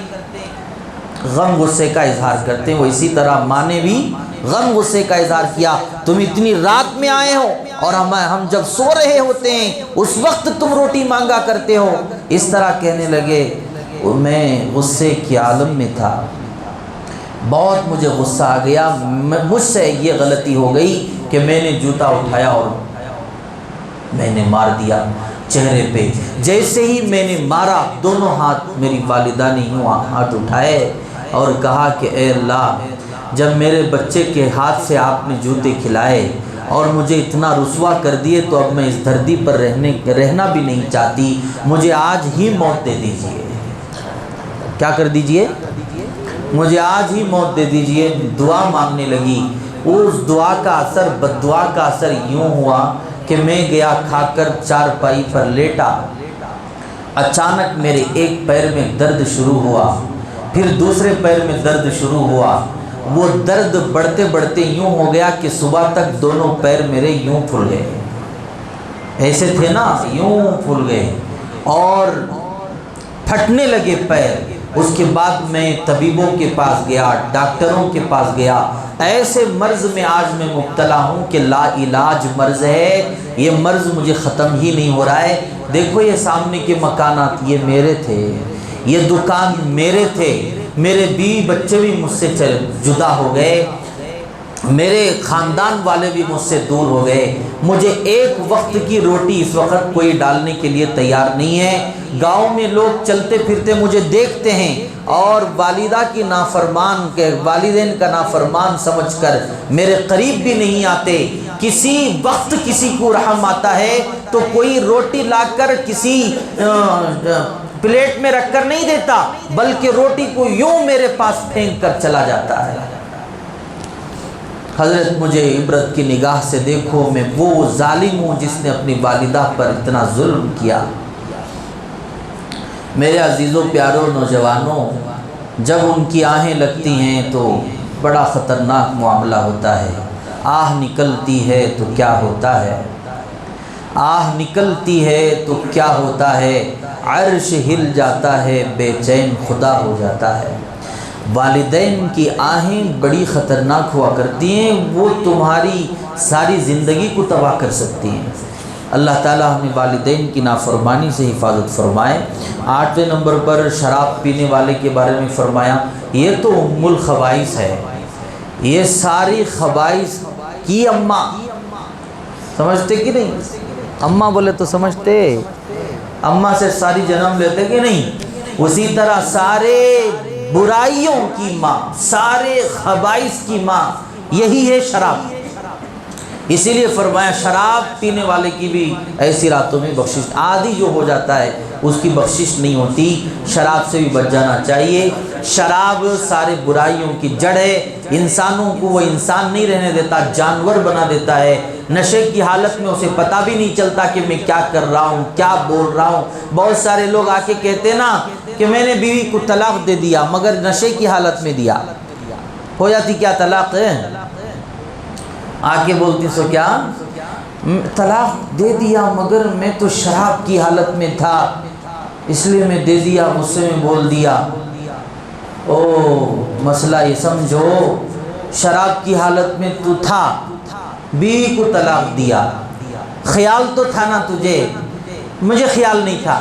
غم غصے کا اظہار کرتے ہیں۔ وہ اسی طرح ماں نے بھی غم غصے کا اظہار کیا، تم اتنی رات میں آئے ہو اور ہم جب سو رہے ہوتے ہیں اس وقت تم روٹی مانگا کرتے ہو۔ اس طرح کہنے لگے، میں غصے کے عالم میں تھا، بہت مجھے غصہ آ گیا، مجھ سے یہ غلطی ہو گئی کہ میں نے جوتا اٹھایا اور میں نے مار دیا چہرے پہ۔ جیسے ہی میں نے مارا، دونوں ہاتھ میری والدہ نے یوں ہاتھ اٹھائے اور کہا کہ اے اللہ، جب میرے بچے کے ہاتھ سے آپ نے جوتے کھلائے اور مجھے اتنا رسوا کر دیے تو اب میں اس دھرتی پر رہنا بھی نہیں چاہتی، مجھے آج ہی موت دے دیجئے۔ کیا کر دیجئے؟ مجھے آج ہی موت دے دیجئے۔ دعا مانگنے لگی، اس دعا کا اثر، بد دعا کا اثر یوں ہوا کہ میں گیا کھا کر چارپائی پر لیٹا، اچانک میرے ایک پیر میں درد شروع ہوا، پھر دوسرے پیر میں درد شروع ہوا، وہ درد بڑھتے بڑھتے یوں ہو گیا کہ صبح تک دونوں پیر میرے یوں پھول گئے، ایسے تھے نا یوں پھول گئے اور پھٹنے لگے پیر۔ اس کے بعد میں طبیبوں کے پاس گیا، ڈاکٹروں کے پاس گیا، ایسے مرض میں آج میں مبتلا ہوں کہ لا علاج مرض ہے، یہ مرض مجھے ختم ہی نہیں ہو رہا ہے۔ دیکھو یہ سامنے کے مکانات یہ میرے تھے، یہ دکان میرے تھے، میرے بیوی بچے بھی مجھ سے جدا ہو گئے، میرے خاندان والے بھی مجھ سے دور ہو گئے، مجھے ایک وقت کی روٹی اس وقت کوئی ڈالنے کے لیے تیار نہیں ہے۔ گاؤں میں لوگ چلتے پھرتے مجھے دیکھتے ہیں اور والدہ کی نافرمان کے والدین کا نافرمان سمجھ کر میرے قریب بھی نہیں آتے۔ کسی وقت کسی کو رحم آتا ہے تو کوئی روٹی لا کر کسی پلیٹ میں رکھ کر نہیں دیتا، بلکہ روٹی کو یوں میرے پاس پھینک کر چلا جاتا ہے۔ حضرت مجھے عبرت کی نگاہ سے دیکھو، میں وہ ظالم ہوں جس نے اپنی والدہ پر اتنا ظلم کیا۔ میرے عزیزوں پیاروں نوجوانوں، جب ان کی آہیں لگتی ہیں تو بڑا خطرناک معاملہ ہوتا ہے۔ آہ نکلتی ہے تو کیا ہوتا ہے، آہ نکلتی ہے تو کیا ہوتا ہے، عرش ہل جاتا ہے، بے چین خدا ہو جاتا ہے۔ والدین کی آہیں بڑی خطرناک ہوا کرتی ہیں، وہ تمہاری ساری زندگی کو تباہ کر سکتی ہیں۔ اللہ تعالیٰ ہمیں والدین کی نافرمانی سے حفاظت فرمائے۔ 8ویں نمبر پر شراب پینے والے کے بارے میں فرمایا، یہ تو ام الخبائث ہے، یہ ساری خبائث کی اماں، سمجھتے کہ نہیں؟ اماں بولے تو سمجھتے، اماں سے ساری جنم لیتے کہ نہیں؟ اسی طرح سارے برائیوں کی ماں، سارے خبائث کی ماں یہی ہے شراب۔ اسی لیے فرمایا شراب پینے والے کی بھی ایسی راتوں میں بخشش، عادی جو ہو جاتا ہے اس کی بخشش نہیں ہوتی، شراب سے بھی بچ جانا چاہیے۔ شراب سارے برائیوں کی جڑ ہے، انسانوں کو وہ انسان نہیں رہنے دیتا، جانور بنا دیتا ہے۔ نشے کی حالت میں اسے پتہ بھی نہیں چلتا کہ میں کیا کر رہا ہوں، کیا بول رہا ہوں۔ بہت سارے لوگ آ کے کہتے نا کہ میں نے بیوی کو طلاق دے دیا مگر نشے کی حالت میں دیا، ہو جاتی کیا طلاق ہے؟ آ کے بولتی سو کیا طلاق دے دیا مگر میں تو شراب کی حالت میں تھا اس لیے میں دے دیا، غصے میں بول دیا۔ او مسئلہ یہ سمجھو، شراب کی حالت میں تو تھا، بیوی کو طلاق دیا، خیال تو تھا نا تجھے، مجھے خیال نہیں تھا،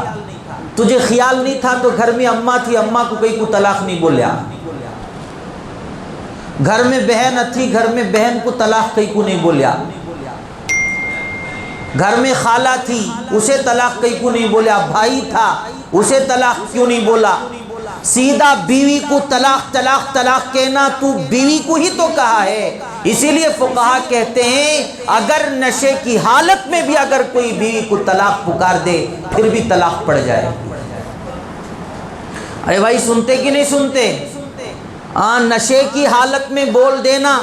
تجھے خیال نہیں تھا تو گھر میں اماں تھی، اماں کو کہیں کو طلاق نہیں بولیا، گھر میں بہن تھی، گھر میں بہن کو طلاق کہیں کو نہیں بولیا، گھر میں خالہ تھی اسے طلاق کہیں کو نہیں بولیا، بھائی تھا اسے طلاق کیوں نہیں بولا؟ سیدھا بیوی کو طلاق طلاق طلاق کہنا تو بیوی کو ہی تو کہا ہے۔ اسی لیے فقہا کہتے ہیں اگر نشے کی حالت میں بھی اگر کوئی بیوی کو طلاق پکار دے پھر بھی طلاق پڑ جائے۔ ارے بھائی سنتے کہ نہیں سنتے؟ نشے کی حالت میں بول دینا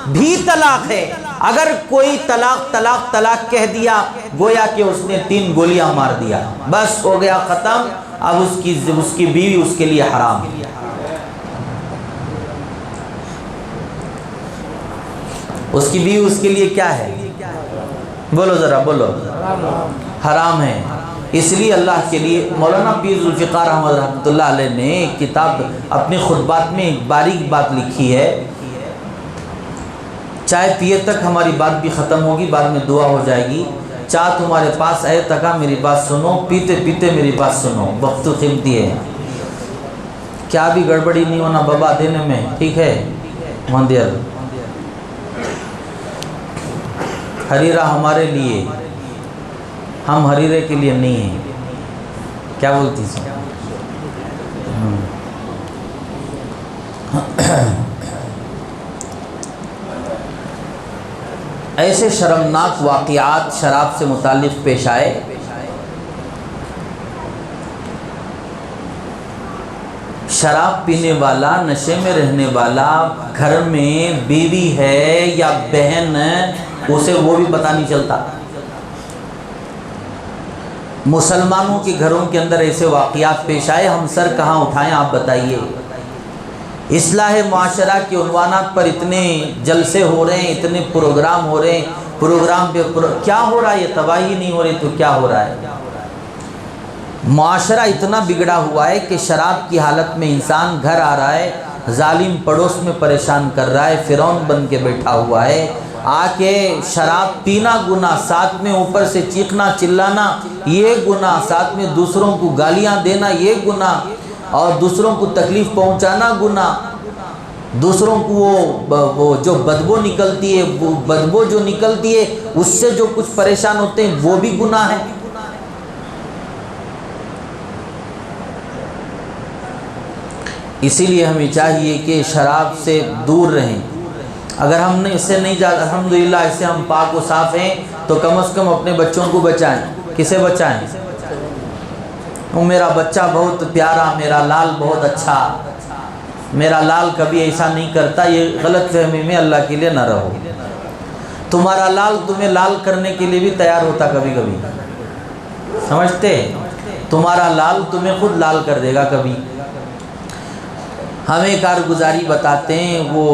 بھی طلاق ہے۔ اگر کوئی طلاق طلاق طلاق کہہ دیا گویا کہ اس نے 3 گولیاں مار دیا، بس ہو گیا ختم، اب اس کی بیوی اس کے لیے حرام ہے۔ اس کی بیوی اس کے لیے کیا ہے؟ بولو ذرا بولو، حرام ہے۔ اس لیے اللہ کے لیے مولانا پیر ذوالفقار احمد رحمۃ اللہ علیہ نے ایک کتاب اپنے خطبات میں ایک باریک بات لکھی ہے، چائے پیے تک ہماری بات بھی ختم ہوگی، بعد میں دعا ہو جائے گی۔ چائے تمہارے پاس آئے تکا میری بات سنو، پیتے پیتے میری بات سنو، وقت قیمتی ہے، کیا بھی گڑبڑی نہیں ہونا بابا دینے میں، ٹھیک ہے؟ مندر ہریرا ہمارے لیے، ہم ہریرے کے لیے نہیں ہیں، کیا بولتی سو؟ ایسے شرمناک واقعات شراب سے متعلق پیش آئے۔ شراب پینے والا، نشے میں رہنے والا، گھر میں بیوی ہے یا بہن اسے وہ بھی پتہ نہیں چلتا۔ مسلمانوں کے گھروں کے اندر ایسے واقعات پیش آئے، ہم سر کہاں اٹھائیں آپ بتائیے؟ اصلاح معاشرہ کے عنوانات پر اتنے جلسے ہو رہے ہیں، اتنے پروگرام ہو رہے ہیں، پروگرام پہ کیا ہو رہا ہے؟ یہ تباہی نہیں ہو رہی تو کیا ہو رہا ہے؟ معاشرہ اتنا بگڑا ہوا ہے کہ شراب کی حالت میں انسان گھر آ رہا ہے، ظالم پڑوس میں پریشان کر رہا ہے، فرعون بن کے بیٹھا ہوا ہے، آ کے شراب پینا گناہ، ساتھ میں اوپر سے چیخنا چلانا یہ گناہ، ساتھ میں دوسروں کو گالیاں دینا یہ گناہ، اور دوسروں کو تکلیف پہنچانا گناہ، دوسروں کو وہ جو بدبو نکلتی ہے، وہ بدبو جو نکلتی ہے اس سے جو کچھ پریشان ہوتے ہیں وہ بھی گناہ ہے۔ اسی لیے ہمیں چاہیے کہ شراب سے دور رہیں۔ اگر ہم نے اس سے نہیں جا، الحمدللہ اس سے ہم پاک و صاف ہیں، تو کم از کم اپنے بچوں کو بچائیں۔ کسے بچائیں؟ وہ میرا بچہ بہت پیارا، میرا لال بہت اچھا، میرا لال کبھی ایسا نہیں کرتا، یہ غلط فہمی میں اللہ کے لیے نہ رہو۔ تمہارا لال تمہیں لال کرنے کے لیے بھی تیار ہوتا کبھی کبھی، سمجھتے؟ تمہارا لال تمہیں خود لال کر دے گا کبھی۔ ہمیں کارگزاری بتاتے ہیں، وہ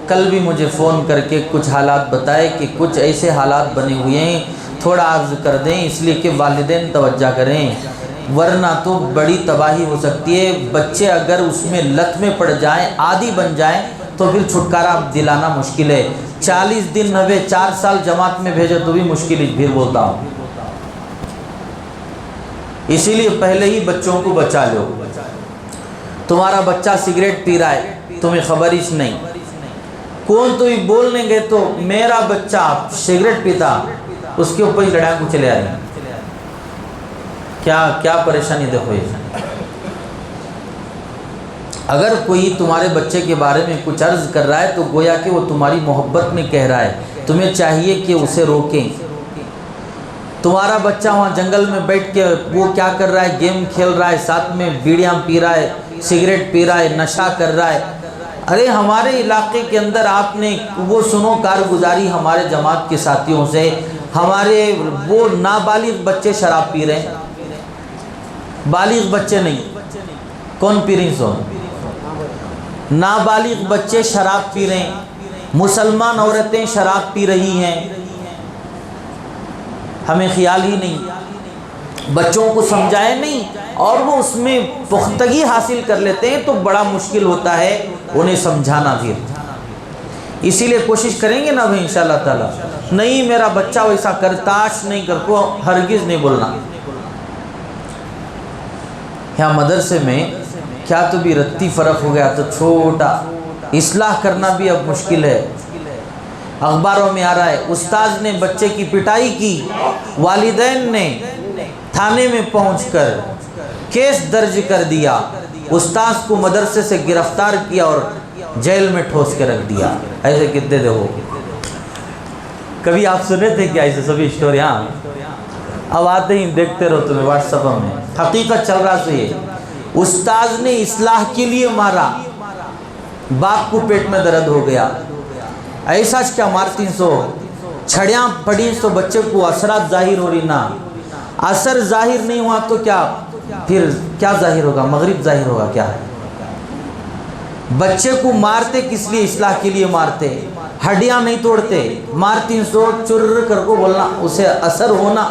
کل بھی مجھے فون کر کے کچھ حالات بتائے کہ کچھ ایسے حالات بنے ہوئے ہیں، تھوڑا عرض کر دیں، اس لیے کہ والدین توجہ کریں، ورنہ تو بڑی تباہی ہو سکتی ہے۔ بچے اگر اس میں لت میں پڑ جائیں، عادی بن جائیں، تو پھر چھٹکارا دلانا مشکل ہے۔ 40 دن 4 سال جماعت میں بھیجے تو بھی مشکل ہی، پھر بولتا ہوں۔ اسی لیے پہلے ہی بچوں کو بچا لو۔ تمہارا بچہ سگریٹ پی رہا ہے، تمہیں خبر ہی نہیں، کون تو ہی بولنے گے تو میرا بچہ سگریٹ پیتا، اس کے اوپر ہی لڑائیں کو چلے آ رہے ہیں۔ کیا پریشانی دیکھو یہ۔ اگر کوئی تمہارے بچے کے بارے میں کچھ عرض کر رہا ہے تو گویا کہ وہ تمہاری محبت میں کہہ رہا ہے، تمہیں چاہیے کہ اسے روکیں۔ تمہارا بچہ وہاں جنگل میں بیٹھ کے وہ کیا کر رہا ہے؟ گیم کھیل رہا ہے، ساتھ میں بیڑیاں پی رہا ہے، سگریٹ پی رہا ہے، نشہ کر رہا ہے۔ ارے ہمارے علاقے کے اندر آپ نے وہ سنو کارگزاری ہمارے جماعت کے ساتھیوں سے، ہمارے وہ نابالغ بچے شراب پی رہے ہیں، بالغ بچے نہیں۔ کون پی رہی سو؟ نابالغ بچے شراب پی رہے ہیں، مسلمان عورتیں شراب پی رہی ہیں، ہمیں خیال ہی نہیں، بچوں کو سمجھائے نہیں، اور وہ اس میں پختگی حاصل کر لیتے ہیں تو بڑا مشکل ہوتا ہے انہیں سمجھانا پھر۔ اسی لیے کوشش کریں گے نا بھائی انشاءاللہ تعالی، نہیں میرا بچہ ویسا کرتاش نہیں کر کو ہرگز نہیں بولنا۔ یہاں مدرسے میں کیا تو بھی رتی فرق ہو گیا تو چھوٹا، اصلاح کرنا بھی اب مشکل ہے۔ اخباروں میں آ رہا ہے استاذ نے بچے کی پٹائی کی، والدین نے تھانے میں پہنچ کر کیس درج کر دیا، استاذ کو مدرسے سے گرفتار کیا اور جیل میں ٹھوس کے رکھ دیا۔ ایسے کتنے دے ہو؟ کبھی آپ سنے تھے کیا ایسے سبھی اسٹوریاں؟ اب آتے ہی دیکھتے رہو تمہیں واٹس ایپ میں، حقیقت چل رہا سے استاذ نے اصلاح کے لیے مارا، باپ کو پیٹ میں درد ہو گیا، ایسا کیا مارتی سو چھڑیاں پڑی سو بچے کو اثرات ظاہر ہو رہی، نہ اثر ظاہر نہیں ہوا تو کیا پھر کیا ظاہر ہوگا؟ مغرب ظاہر ہوگا کیا ہے؟ بچے کو مارتے کس لیے؟ اصلاح کے لیے مارتے، ہڈیاں نہیں توڑتے، مارتی سو چر کر کو بولنا، اسے اثر ہونا،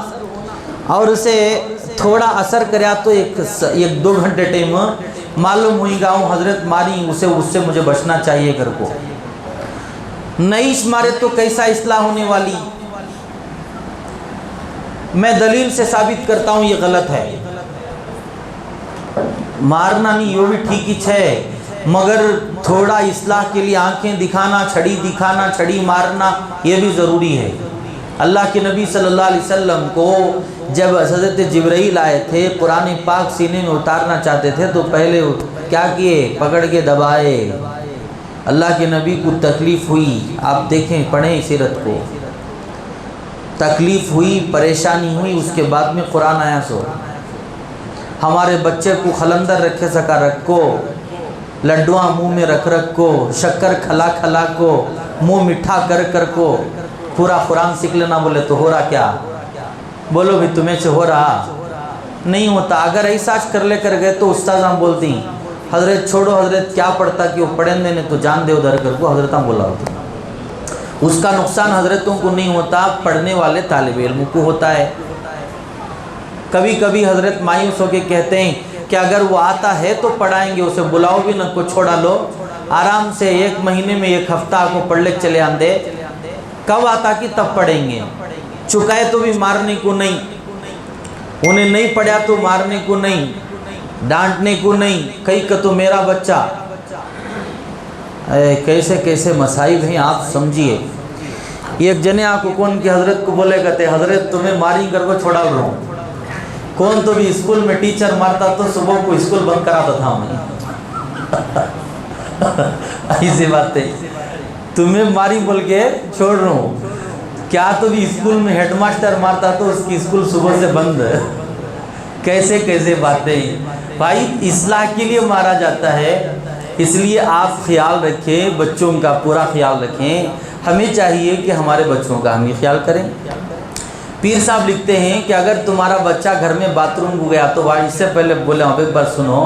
اور اسے تھوڑا اثر کریا تو 1-2 گھنٹے ٹائم معلوم ہوئی گا حضرت ماری اسے، اس سے مجھے بچنا چاہیے کر کو، نہیں اس مارے تو کیسا اصلاح ہونے والی؟ میں دلیل سے ثابت کرتا ہوں یہ غلط ہے، مارنا نہیں یہ بھی ٹھیک ہی ہے، مگر تھوڑا اصلاح کے لیے آنکھیں دکھانا، چھڑی مارنا یہ بھی ضروری ہے۔ اللہ کے نبی صلی اللہ علیہ وسلم کو جب حضرت جبرائیل آئے تھے قرآن پاک سینے میں اتارنا چاہتے تھے تو پہلے کیا کیے؟ پکڑ کے دبائے۔ اللہ کے نبی کو تکلیف ہوئی، آپ دیکھیں پڑھیں سیرت کو، تکلیف ہوئی، پریشانی ہوئی، اس کے بعد میں قرآن آیا سو۔ ہمارے بچے کو خلندر رکھے سکا رکھو، لڈواں منہ میں رکھو، شکر کھلا کو، منہ میٹھا کر کو، پورا قرآن سیکھ لینا بولے تو ہو رہا کیا؟ بولو بھی تمہیں سے ہو رہا نہیں ہوتا۔ اگر ایسا کر لے کر گئے تو استاذ ہم بولتی ہیں حضرت چھوڑو حضرت کیا پڑھتا کہ وہ پڑھنے نے تو جان دے ادھر کر کو حضرت بولا ہوتا. اس کا نقصان حضرتوں کو نہیں ہوتا، پڑھنے والے طالب علم کو ہوتا ہے. کبھی کبھی حضرت مایوس ہو کے کہتے ہیں کہ اگر وہ آتا ہے تو پڑھائیں گے، اسے بلاؤ بھی نہ کو چھوڑا لو، آرام سے 1 مہینے میں 1 ہفتہ کو پڑھ لے چلے آندے، کب آتا کہ تب پڑھیں گے. چکائے تو بھی مارنے کو نہیں، انہیں نہیں پڑھا تو مارنے کو نہیں، ڈانٹنے کو نہیں. کئی کہ تو میرا بچہ، کیسے کیسے مصائب ہیں آپ سمجھیے. ایک جنے آپ کو کون کی حضرت کو بولے کہتے حضرت تمہیں ماری کر کو چھوڑا رہا ہوں. کون تو بھی اسکول میں ٹیچر مارتا تو صبح کو اسکول بند کراتا تھا میں. ایسی بات ہے، تمہیں ماری بول کے چھوڑ رہا ہوں. کیا تو بھی اسکول میں ہیڈ ماسٹر مارتا تو اس کی اسکول صبح سے بند. کیسے کیسے باتیں بھائی، اصلاح کے لیے مارا جاتا ہے. اس لیے آپ خیال رکھیں، بچوں کا پورا خیال رکھیں. ہمیں چاہیے کہ ہمارے بچوں کا ہم یہ خیال کریں. پیر صاحب لکھتے ہیں کہ اگر تمہارا بچہ گھر میں باتھ روم کو گیا تو اس سے پہلے بولے ہوں ایک بار سنو،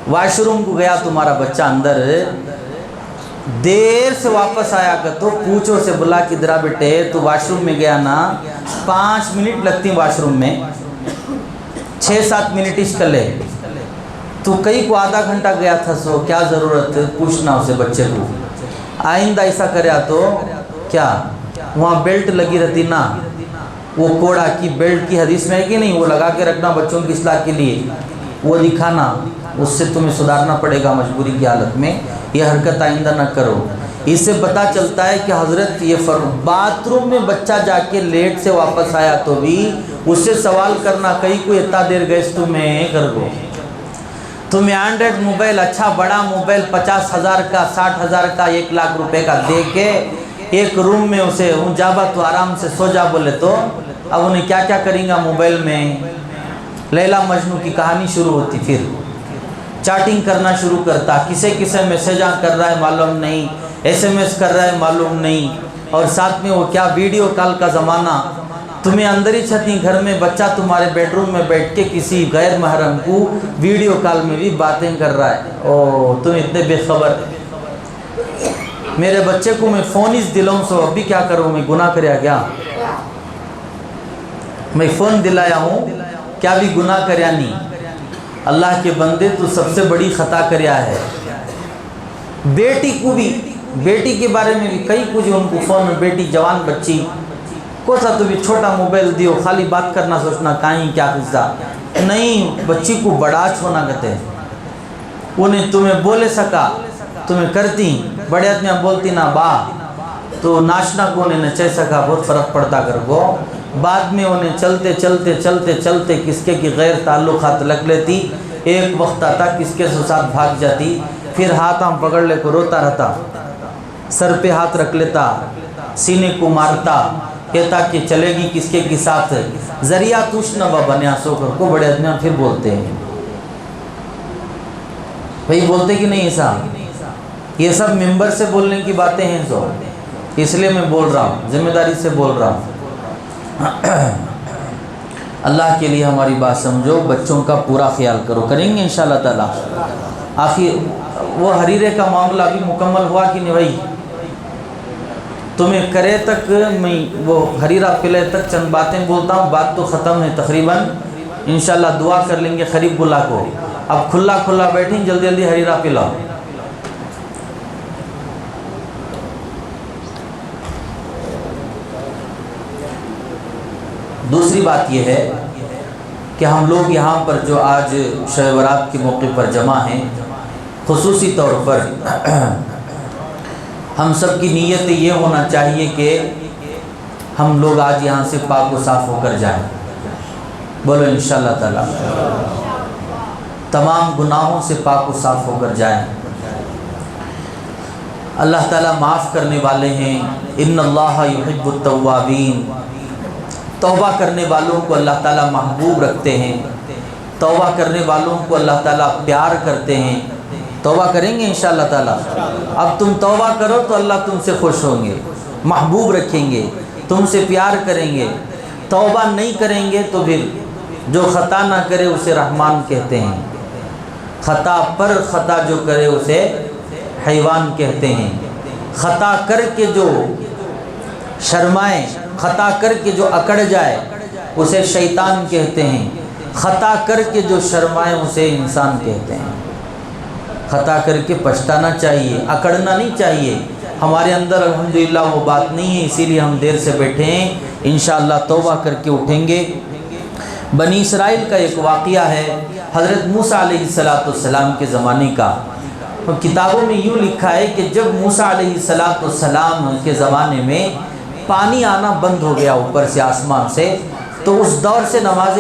واش روم کو گیا تمہارا بچہ اندر، دیر سے واپس آیا کر تو پوچھو سے بلا کہ درا بیٹے تو واش روم میں گیا نا، 5 منٹ لگتی واش روم میں، 6-7 منٹ اس کلے تو کئی کو آدھا گھنٹہ گیا تھا، سو کیا ضرورت پوچھنا اسے بچے کو. آئندہ ایسا کریا تو کیا وہاں بیلٹ لگی رہتی نا، وہ کوڑا کی بیلٹ کی حدیث میں ہے کہ نہیں، وہ لگا کے رکھنا بچوں کی اصلاح کے لیے، وہ دکھانا، اس سے تمہیں سدھارنا پڑے گا مجبوری کی حالت میں. یہ حرکت آئندہ نہ کرو. اس سے پتہ چلتا ہے کہ حضرت یہ باتھ روم میں بچہ جا کے لیٹ سے واپس آیا تو بھی اس سے سوال کرنا کئی کو اتنا دیر گئے تمہیں کر گو. تمہیں اینڈرائڈ موبائل اچھا بڑا موبائل 50,000 کا 60,000 کا 1 لاکھ روپے کا دے کے ایک روم میں اسے جابا تو آرام سے سو جا بولے تو اب انہیں کیا کیا کریں گا موبائل میں. لیلا مجنو کی کہانی شروع ہوتی، پھر چیٹنگ کرنا شروع کرتا، کسے کسے میسیجاں کر رہا ہے معلوم نہیں، SMS کر رہا ہے معلوم نہیں، اور ساتھ میں وہ کیا ویڈیو کال کا زمانہ. تمہیں اندر ہی چھتی گھر میں بچہ تمہارے بیڈ روم میں بیٹھ کے کسی غیر محرم کو ویڈیو کال میں بھی باتیں کر رہا ہے. او تم اتنے بے خبر. میرے بچے کو میں فون اس دلاؤں سو اب بھی کیا کروں، میں گناہ کریا کیا؟ میں فون دلایا ہوں کیا بھی گناہ کریا نہیں؟ اللہ کے بندے تو سب سے بڑی خطا کریا ہے. بیٹی کو بھی، بیٹی کے بارے میں بھی کئی کچھ ان کو فون میں، بیٹی جوان بچی کو سا تو بھی چھوٹا موبائل دیو، خالی بات کرنا سوچنا کہیں کیا قصہ نہیں. بچی کو بڑا چھونا کہتے ہیں، انہیں تمہیں بولے سکا تمہیں کرتی، بڑے آدمی بولتی نا با تو ناشنا کو انہیں نچے سکا، بہت فرق پڑتا کر کو. بعد میں انہیں چلتے چلتے چلتے چلتے کس کے کی غیر تعلقات لگ لیتی. ایک وقت آتا کس کے ساتھ بھاگ جاتی، پھر ہاتھ ہم پکڑ لے کو روتا رہتا، سر پہ ہاتھ رکھ لیتا، سینے کو مارتا، کہتا کہ چلے گی کس کے ساتھ. ذریعہ توش نبا بنیا سو کر کو بڑے آدمی پھر بولتے ہیں بھئی، بولتے کہ نہیں ایسا؟ یہ سب ممبر سے بولنے کی باتیں ہیں سو، اس لیے میں بول رہا ہوں، ذمہ داری سے بول رہا ہوں. اللہ کے لیے ہماری بات سمجھو، بچوں کا پورا خیال کرو. کریں گے انشاءاللہ تعالی. آخر وہ حریرے کا معاملہ بھی مکمل ہوا کہ نہیں بھائی؟ تمہیں کرے تک میں وہ حریرہ پلے تک چند باتیں بولتا ہوں، بات تو ختم ہے تقریباً. انشاءاللہ دعا کر لیں گے خریب گلا کو. اب کھلا کھلا بیٹھیں، جلدی جلدی حریرہ پلاؤ. دوسری بات یہ ہے کہ ہم لوگ یہاں پر جو آج شب برات کے موقع پر جمع ہیں، خصوصی طور پر ہم سب کی نیت یہ ہونا چاہیے کہ ہم لوگ آج یہاں سے پاک و صاف ہو کر جائیں. بولو انشاءاللہ تعالی تمام گناہوں سے پاک و صاف ہو کر جائیں. اللہ تعالیٰ معاف کرنے والے ہیں. ان اللہ یحب التوابین، توبہ کرنے والوں کو اللہ تعالیٰ محبوب رکھتے ہیں، توبہ کرنے والوں کو اللہ تعالیٰ پیار کرتے ہیں. توبہ کریں گے انشاءاللہ تعالیٰ. اب تم توبہ کرو تو اللہ تم سے خوش ہوں گے، محبوب رکھیں گے، تم سے پیار کریں گے. توبہ نہیں کریں گے تو پھر جو خطا نہ کرے اسے رحمان کہتے ہیں. خطا پر خطا جو کرے اسے حیوان کہتے ہیں، خطا کر کے جو شرمائے، خطا کر کے جو اکڑ جائے اسے شیطان کہتے ہیں، خطا کر کے جو شرمائے اسے انسان کہتے ہیں۔ خطا کر کے پچھتانا چاہیے، اکڑنا نہیں چاہیے۔ ہمارے اندر الحمدللہ وہ بات نہیں ہے، اسی لیے ہم دیر سے بیٹھے ہیں، انشاءاللہ توبہ کر کے اٹھیں گے۔ بنی اسرائیل کا ایک واقعہ ہے حضرت موسیٰ علیہ السلام کے زمانے کا۔ کتابوں میں یوں لکھا ہے کہ جب موسیٰ علیہ السلام کے زمانے میں پانی آنا بند ہو گیا اوپر سے، آسمان سے، تو اس دور سے نماز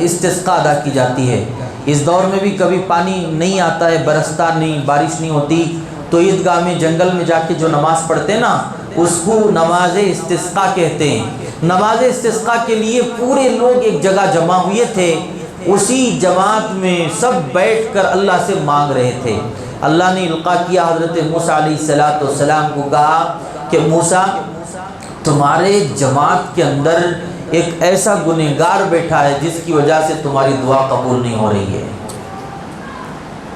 استسقاء ادا کی جاتی ہے۔ اس دور میں بھی کبھی پانی نہیں آتا ہے، برستا نہیں، بارش نہیں ہوتی، تو عیدگاہ میں جنگل میں جا کے جو نماز پڑھتے ہیں نا، اس کو نماز استسقاء کہتے ہیں۔ نماز استسقاء کے لیے پورے لوگ ایک جگہ جمع ہوئے تھے، اسی جماعت میں سب بیٹھ کر اللہ سے مانگ رہے تھے۔ اللہ نے القاء کیا، حضرت موسیٰ علیہ السلام کو کہا کہ موسیٰ، تمہارے جماعت کے اندر ایک ایسا گنہگار بیٹھا ہے جس کی وجہ سے تمہاری دعا قبول نہیں ہو رہی ہے۔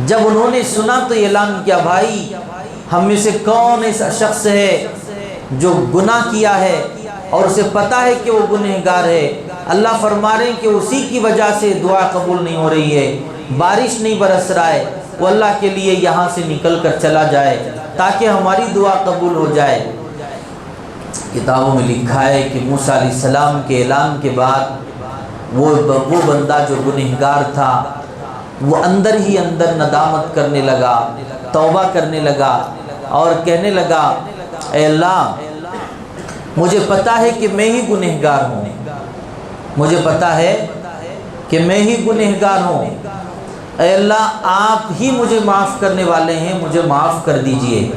جب انہوں نے سنا تو اعلان کیا، بھائی ہم میں سے کون ایسا شخص ہے جو گناہ کیا ہے اور اسے پتہ ہے کہ وہ گنہگار ہے؟ اللہ فرما رہے ہیں کہ اسی کی وجہ سے دعا قبول نہیں ہو رہی ہے، بارش نہیں برس رہا ہے، وہ اللہ کے لیے یہاں سے نکل کر چلا جائے تاکہ ہماری دعا قبول ہو جائے۔ کتابوں میں لکھا ہے کہ موسیٰ علیہ السلام کے اعلان کے بعد وہ بندہ جو گنہگار تھا وہ اندر ہی اندر ندامت کرنے لگا، توبہ کرنے لگا اور کہنے لگا، اے اللہ مجھے پتہ ہے کہ میں ہی گنہگار ہوں، مجھے پتہ ہے کہ میں ہی گنہگار ہوں، اے اللہ آپ ہی مجھے معاف کرنے والے ہیں، مجھے معاف کر دیجئے۔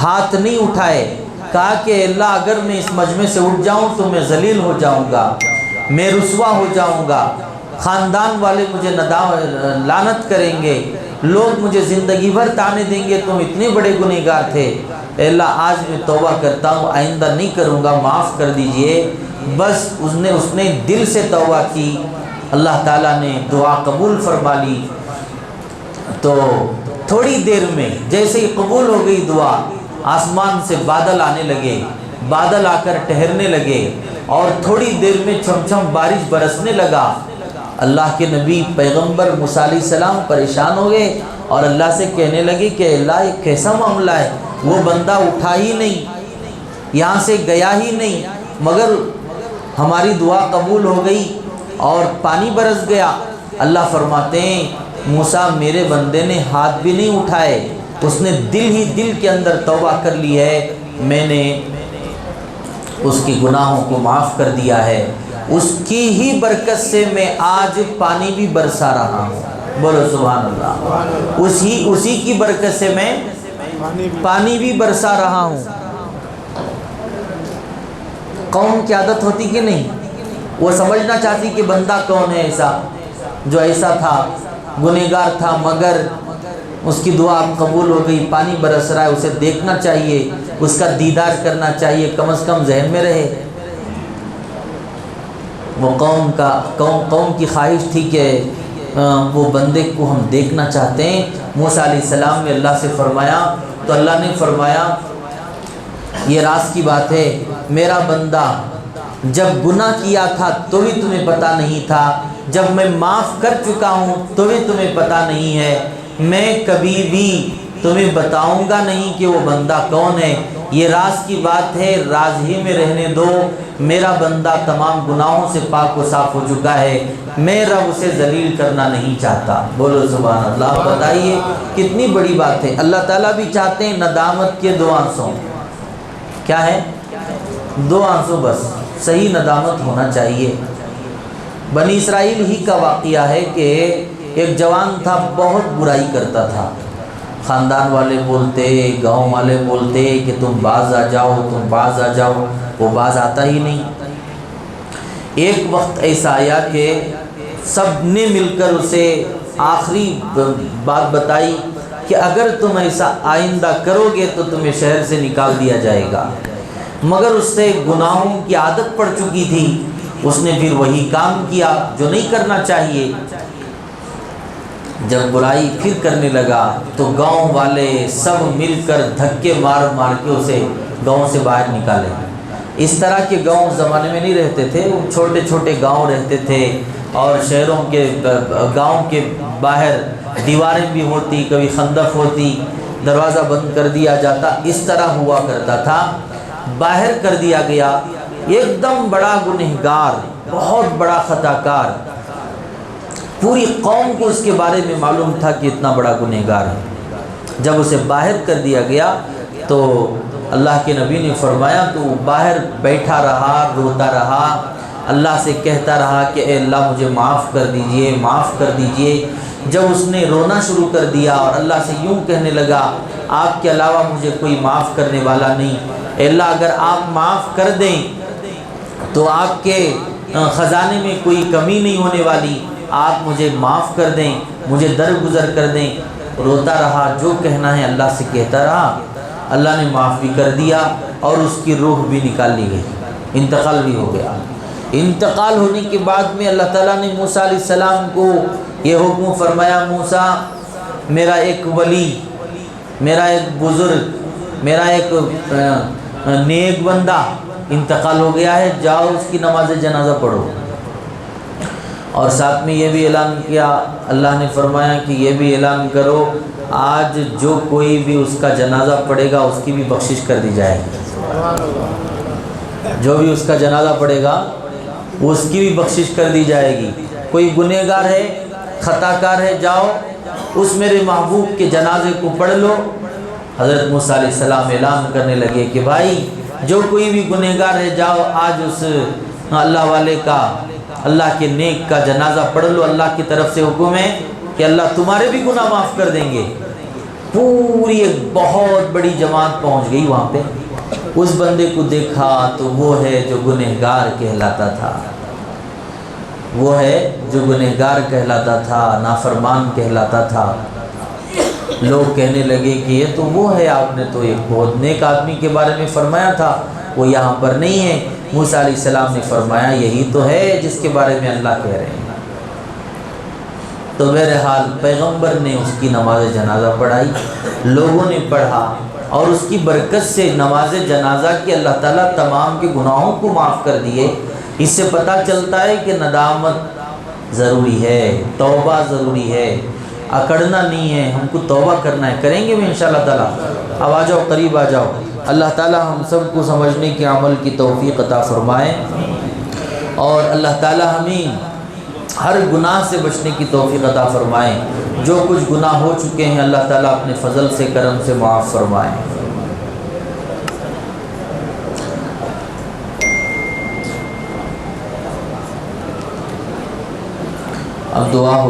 ہاتھ نہیں اٹھائے، کہا کہ اے اللہ اگر میں اس مجمع سے اٹھ جاؤں تو میں ذلیل ہو جاؤں گا، میں رسوا ہو جاؤں گا، خاندان والے مجھے لعنت کریں گے، لوگ مجھے زندگی بھر طعنے دیں گے، تم اتنے بڑے گنہگار تھے۔ اے اللہ آج میں توبہ کرتا ہوں، آئندہ نہیں کروں گا، معاف کر دیجئے۔ بس اس نے دل سے توبہ کی، اللہ تعالیٰ نے دعا قبول فرما لی۔ تو تھوڑی دیر میں جیسے ہی قبول ہو گئی دعا، آسمان سے بادل آنے لگے، بادل آ کر ٹھہرنے لگے اور تھوڑی دیر میں چھم چھم بارش برسنے لگا۔ اللہ کے نبی پیغمبر موسیٰ علیہ السلام پریشان ہو گئے اور اللہ سے کہنے لگے کہ اللہ یہ کیسا معاملہ ہے، وہ بندہ اٹھا ہی نہیں، یہاں سے گیا ہی نہیں، مگر ہماری دعا قبول ہو گئی اور پانی برس گیا۔ اللہ فرماتے ہیں موسیٰ میرے بندے نے ہاتھ بھی نہیں اٹھائے، اس نے دل کے اندر توبہ کر لی ہے، میں نے اس کے گناہوں کو معاف کر دیا ہے، اس کی ہی برکت سے میں آج پانی بھی برسا رہا ہوں۔ بولو سبحان اللہ، اسی کی برکت سے میں پانی بھی برسا رہا ہوں۔ قوم کی عادت ہوتی کہ نہیں، وہ سمجھنا چاہتی کہ بندہ کون ہے ایسا جو ایسا تھا، گنہگار تھا، مگر اس کی دعا قبول ہو گئی، پانی برس رہا ہے، اسے دیکھنا چاہیے، اس کا دیدار کرنا چاہیے، کم از کم ذہن میں رہے۔ وہ قوم کی خواہش تھی کہ وہ بندے کو ہم دیکھنا چاہتے ہیں۔ موسیٰ علیہ السلام نے اللہ سے فرمایا تو اللہ نے فرمایا یہ راز کی بات ہے، میرا بندہ جب گناہ کیا تھا تو بھی تمہیں پتہ نہیں تھا، جب میں معاف کر چکا ہوں تو بھی تمہیں پتہ نہیں ہے، میں کبھی بھی تمہیں بتاؤں گا نہیں کہ وہ بندہ کون ہے، یہ راز کی بات ہے، راز ہی میں رہنے دو، میرا بندہ تمام گناہوں سے پاک و صاف ہو چکا ہے، میں رب اسے ذلیل کرنا نہیں چاہتا۔ بولو سبحان اللہ۔ بتائیے کتنی بڑی بات ہے۔ اللہ تعالیٰ بھی چاہتے ہیں ندامت کے 2 آنسوں، کیا ہے 2 آنسوں، بس صحیح ندامت ہونا چاہیے۔ بنی اسرائیل ہی کا واقعہ ہے کہ ایک جوان تھا، بہت برائی کرتا تھا، خاندان والے بولتے، گاؤں والے بولتے کہ تم باز آ جاؤ، تم باز آ جاؤ، وہ باز آتا ہی نہیں۔ ایک وقت ایسا آیا کہ سب نے مل کر اسے آخری بات بتائی کہ اگر تم ایسا آئندہ کرو گے تو تمہیں شہر سے نکال دیا جائے گا، مگر اس سے گناہوں کی عادت پڑ چکی تھی، اس نے پھر وہی کام کیا جو نہیں کرنا چاہیے۔ جب برائی پھر کرنے لگا تو گاؤں والے سب مل کر دھکے مار مار کے اسے گاؤں سے باہر نکالے۔ اس طرح کے گاؤں زمانے میں نہیں رہتے تھے، وہ چھوٹے چھوٹے گاؤں رہتے تھے، اور شہروں کے گاؤں کے باہر دیواریں بھی ہوتی، کبھی خندق ہوتی، دروازہ بند کر دیا جاتا، اس طرح ہوا کرتا تھا۔ باہر کر دیا گیا، ایک دم بڑا گنہگار، بہت بڑا خطا کار، پوری قوم کو اس کے بارے میں معلوم تھا کہ اتنا بڑا گنہگار ہے۔ جب اسے باہر کر دیا گیا تو اللہ کے نبی نے فرمایا تو باہر بیٹھا رہا، روتا رہا، اللہ سے کہتا رہا کہ اے اللہ مجھے معاف کر دیجئے، معاف کر دیجئے۔ جب اس نے رونا شروع کر دیا اور اللہ سے یوں کہنے لگا آپ کے علاوہ مجھے کوئی معاف کرنے والا نہیں، اے اللہ اگر آپ معاف کر دیں تو آپ کے خزانے میں کوئی کمی نہیں ہونے والی، آپ مجھے معاف کر دیں، مجھے درگزر کر دیں۔ روتا رہا، جو کہنا ہے اللہ سے کہتا رہا، اللہ نے معاف بھی کر دیا اور اس کی روح بھی نکال لی گئی، انتقال بھی ہو گیا۔ انتقال ہونے کے بعد میں اللہ تعالیٰ نے موسیٰ علیہ السلام کو یہ حکم فرمایا، موسیٰ میرا ایک ولی، میرا ایک بزرگ، میرا ایک نیک بندہ انتقال ہو گیا ہے، جاؤ اس کی نماز جنازہ پڑھو۔ اور ساتھ میں یہ بھی اعلان کیا، اللہ نے فرمایا کہ یہ بھی اعلان کرو آج جو کوئی بھی اس کا جنازہ پڑھے گا اس کی بھی بخشش کر دی جائے گی، جو بھی اس کا جنازہ پڑھے گا اس کی بھی بخشش کر دی جائے گی۔ کوئی گنہگار ہے، خطا کار ہے، جاؤ اس میرے محبوب کے جنازے کو پڑھ لو۔ حضرت موسیٰ علیہ السلام اعلان کرنے لگے کہ بھائی جو کوئی بھی گنہگار ہے جاؤ آج اس اللہ والے کا، اللہ کے نیک کا جنازہ پڑھ لو، اللہ کی طرف سے حکم ہے کہ اللہ تمہارے بھی گناہ معاف کر دیں گے۔ پوری ایک بہت بڑی جماعت پہنچ گئی وہاں پہ، اس بندے کو دیکھا تو وہ ہے جو گنہگار کہلاتا تھا، وہ ہے جو گنہگار کہلاتا تھا، نافرمان کہلاتا تھا۔ لوگ کہنے لگے کہ یہ تو وہ ہے، آپ نے تو ایک بہت نیک آدمی کے بارے میں فرمایا تھا، وہ یہاں پر نہیں ہے۔ موسیٰ علیہ السلام نے فرمایا یہی تو ہے جس کے بارے میں اللہ کہہ رہے ہیں۔ تو بہرحال پیغمبر نے اس کی نماز جنازہ پڑھائی، لوگوں نے پڑھا، اور اس کی برکت سے نماز جنازہ کی اللہ تعالیٰ تمام کے گناہوں کو معاف کر دیے۔ اس سے پتہ چلتا ہے کہ ندامت ضروری ہے، توبہ ضروری ہے، اکڑنا نہیں ہے، ہم کو توبہ کرنا ہے، کریں گے بھی انشاءاللہ تعالیٰ۔ اب آ جاؤ، قریب آ جاؤ۔ اللہ تعالیٰ ہم سب کو سمجھنے کے عمل کی توفیق عطا فرمائے، اور اللہ تعالیٰ ہمیں ہر گناہ سے بچنے کی توفیق عطا فرمائے۔ جو کچھ گناہ ہو چکے ہیں اللہ تعالیٰ اپنے فضل سے، کرم سے معاف فرمائے۔ اب دعا ہو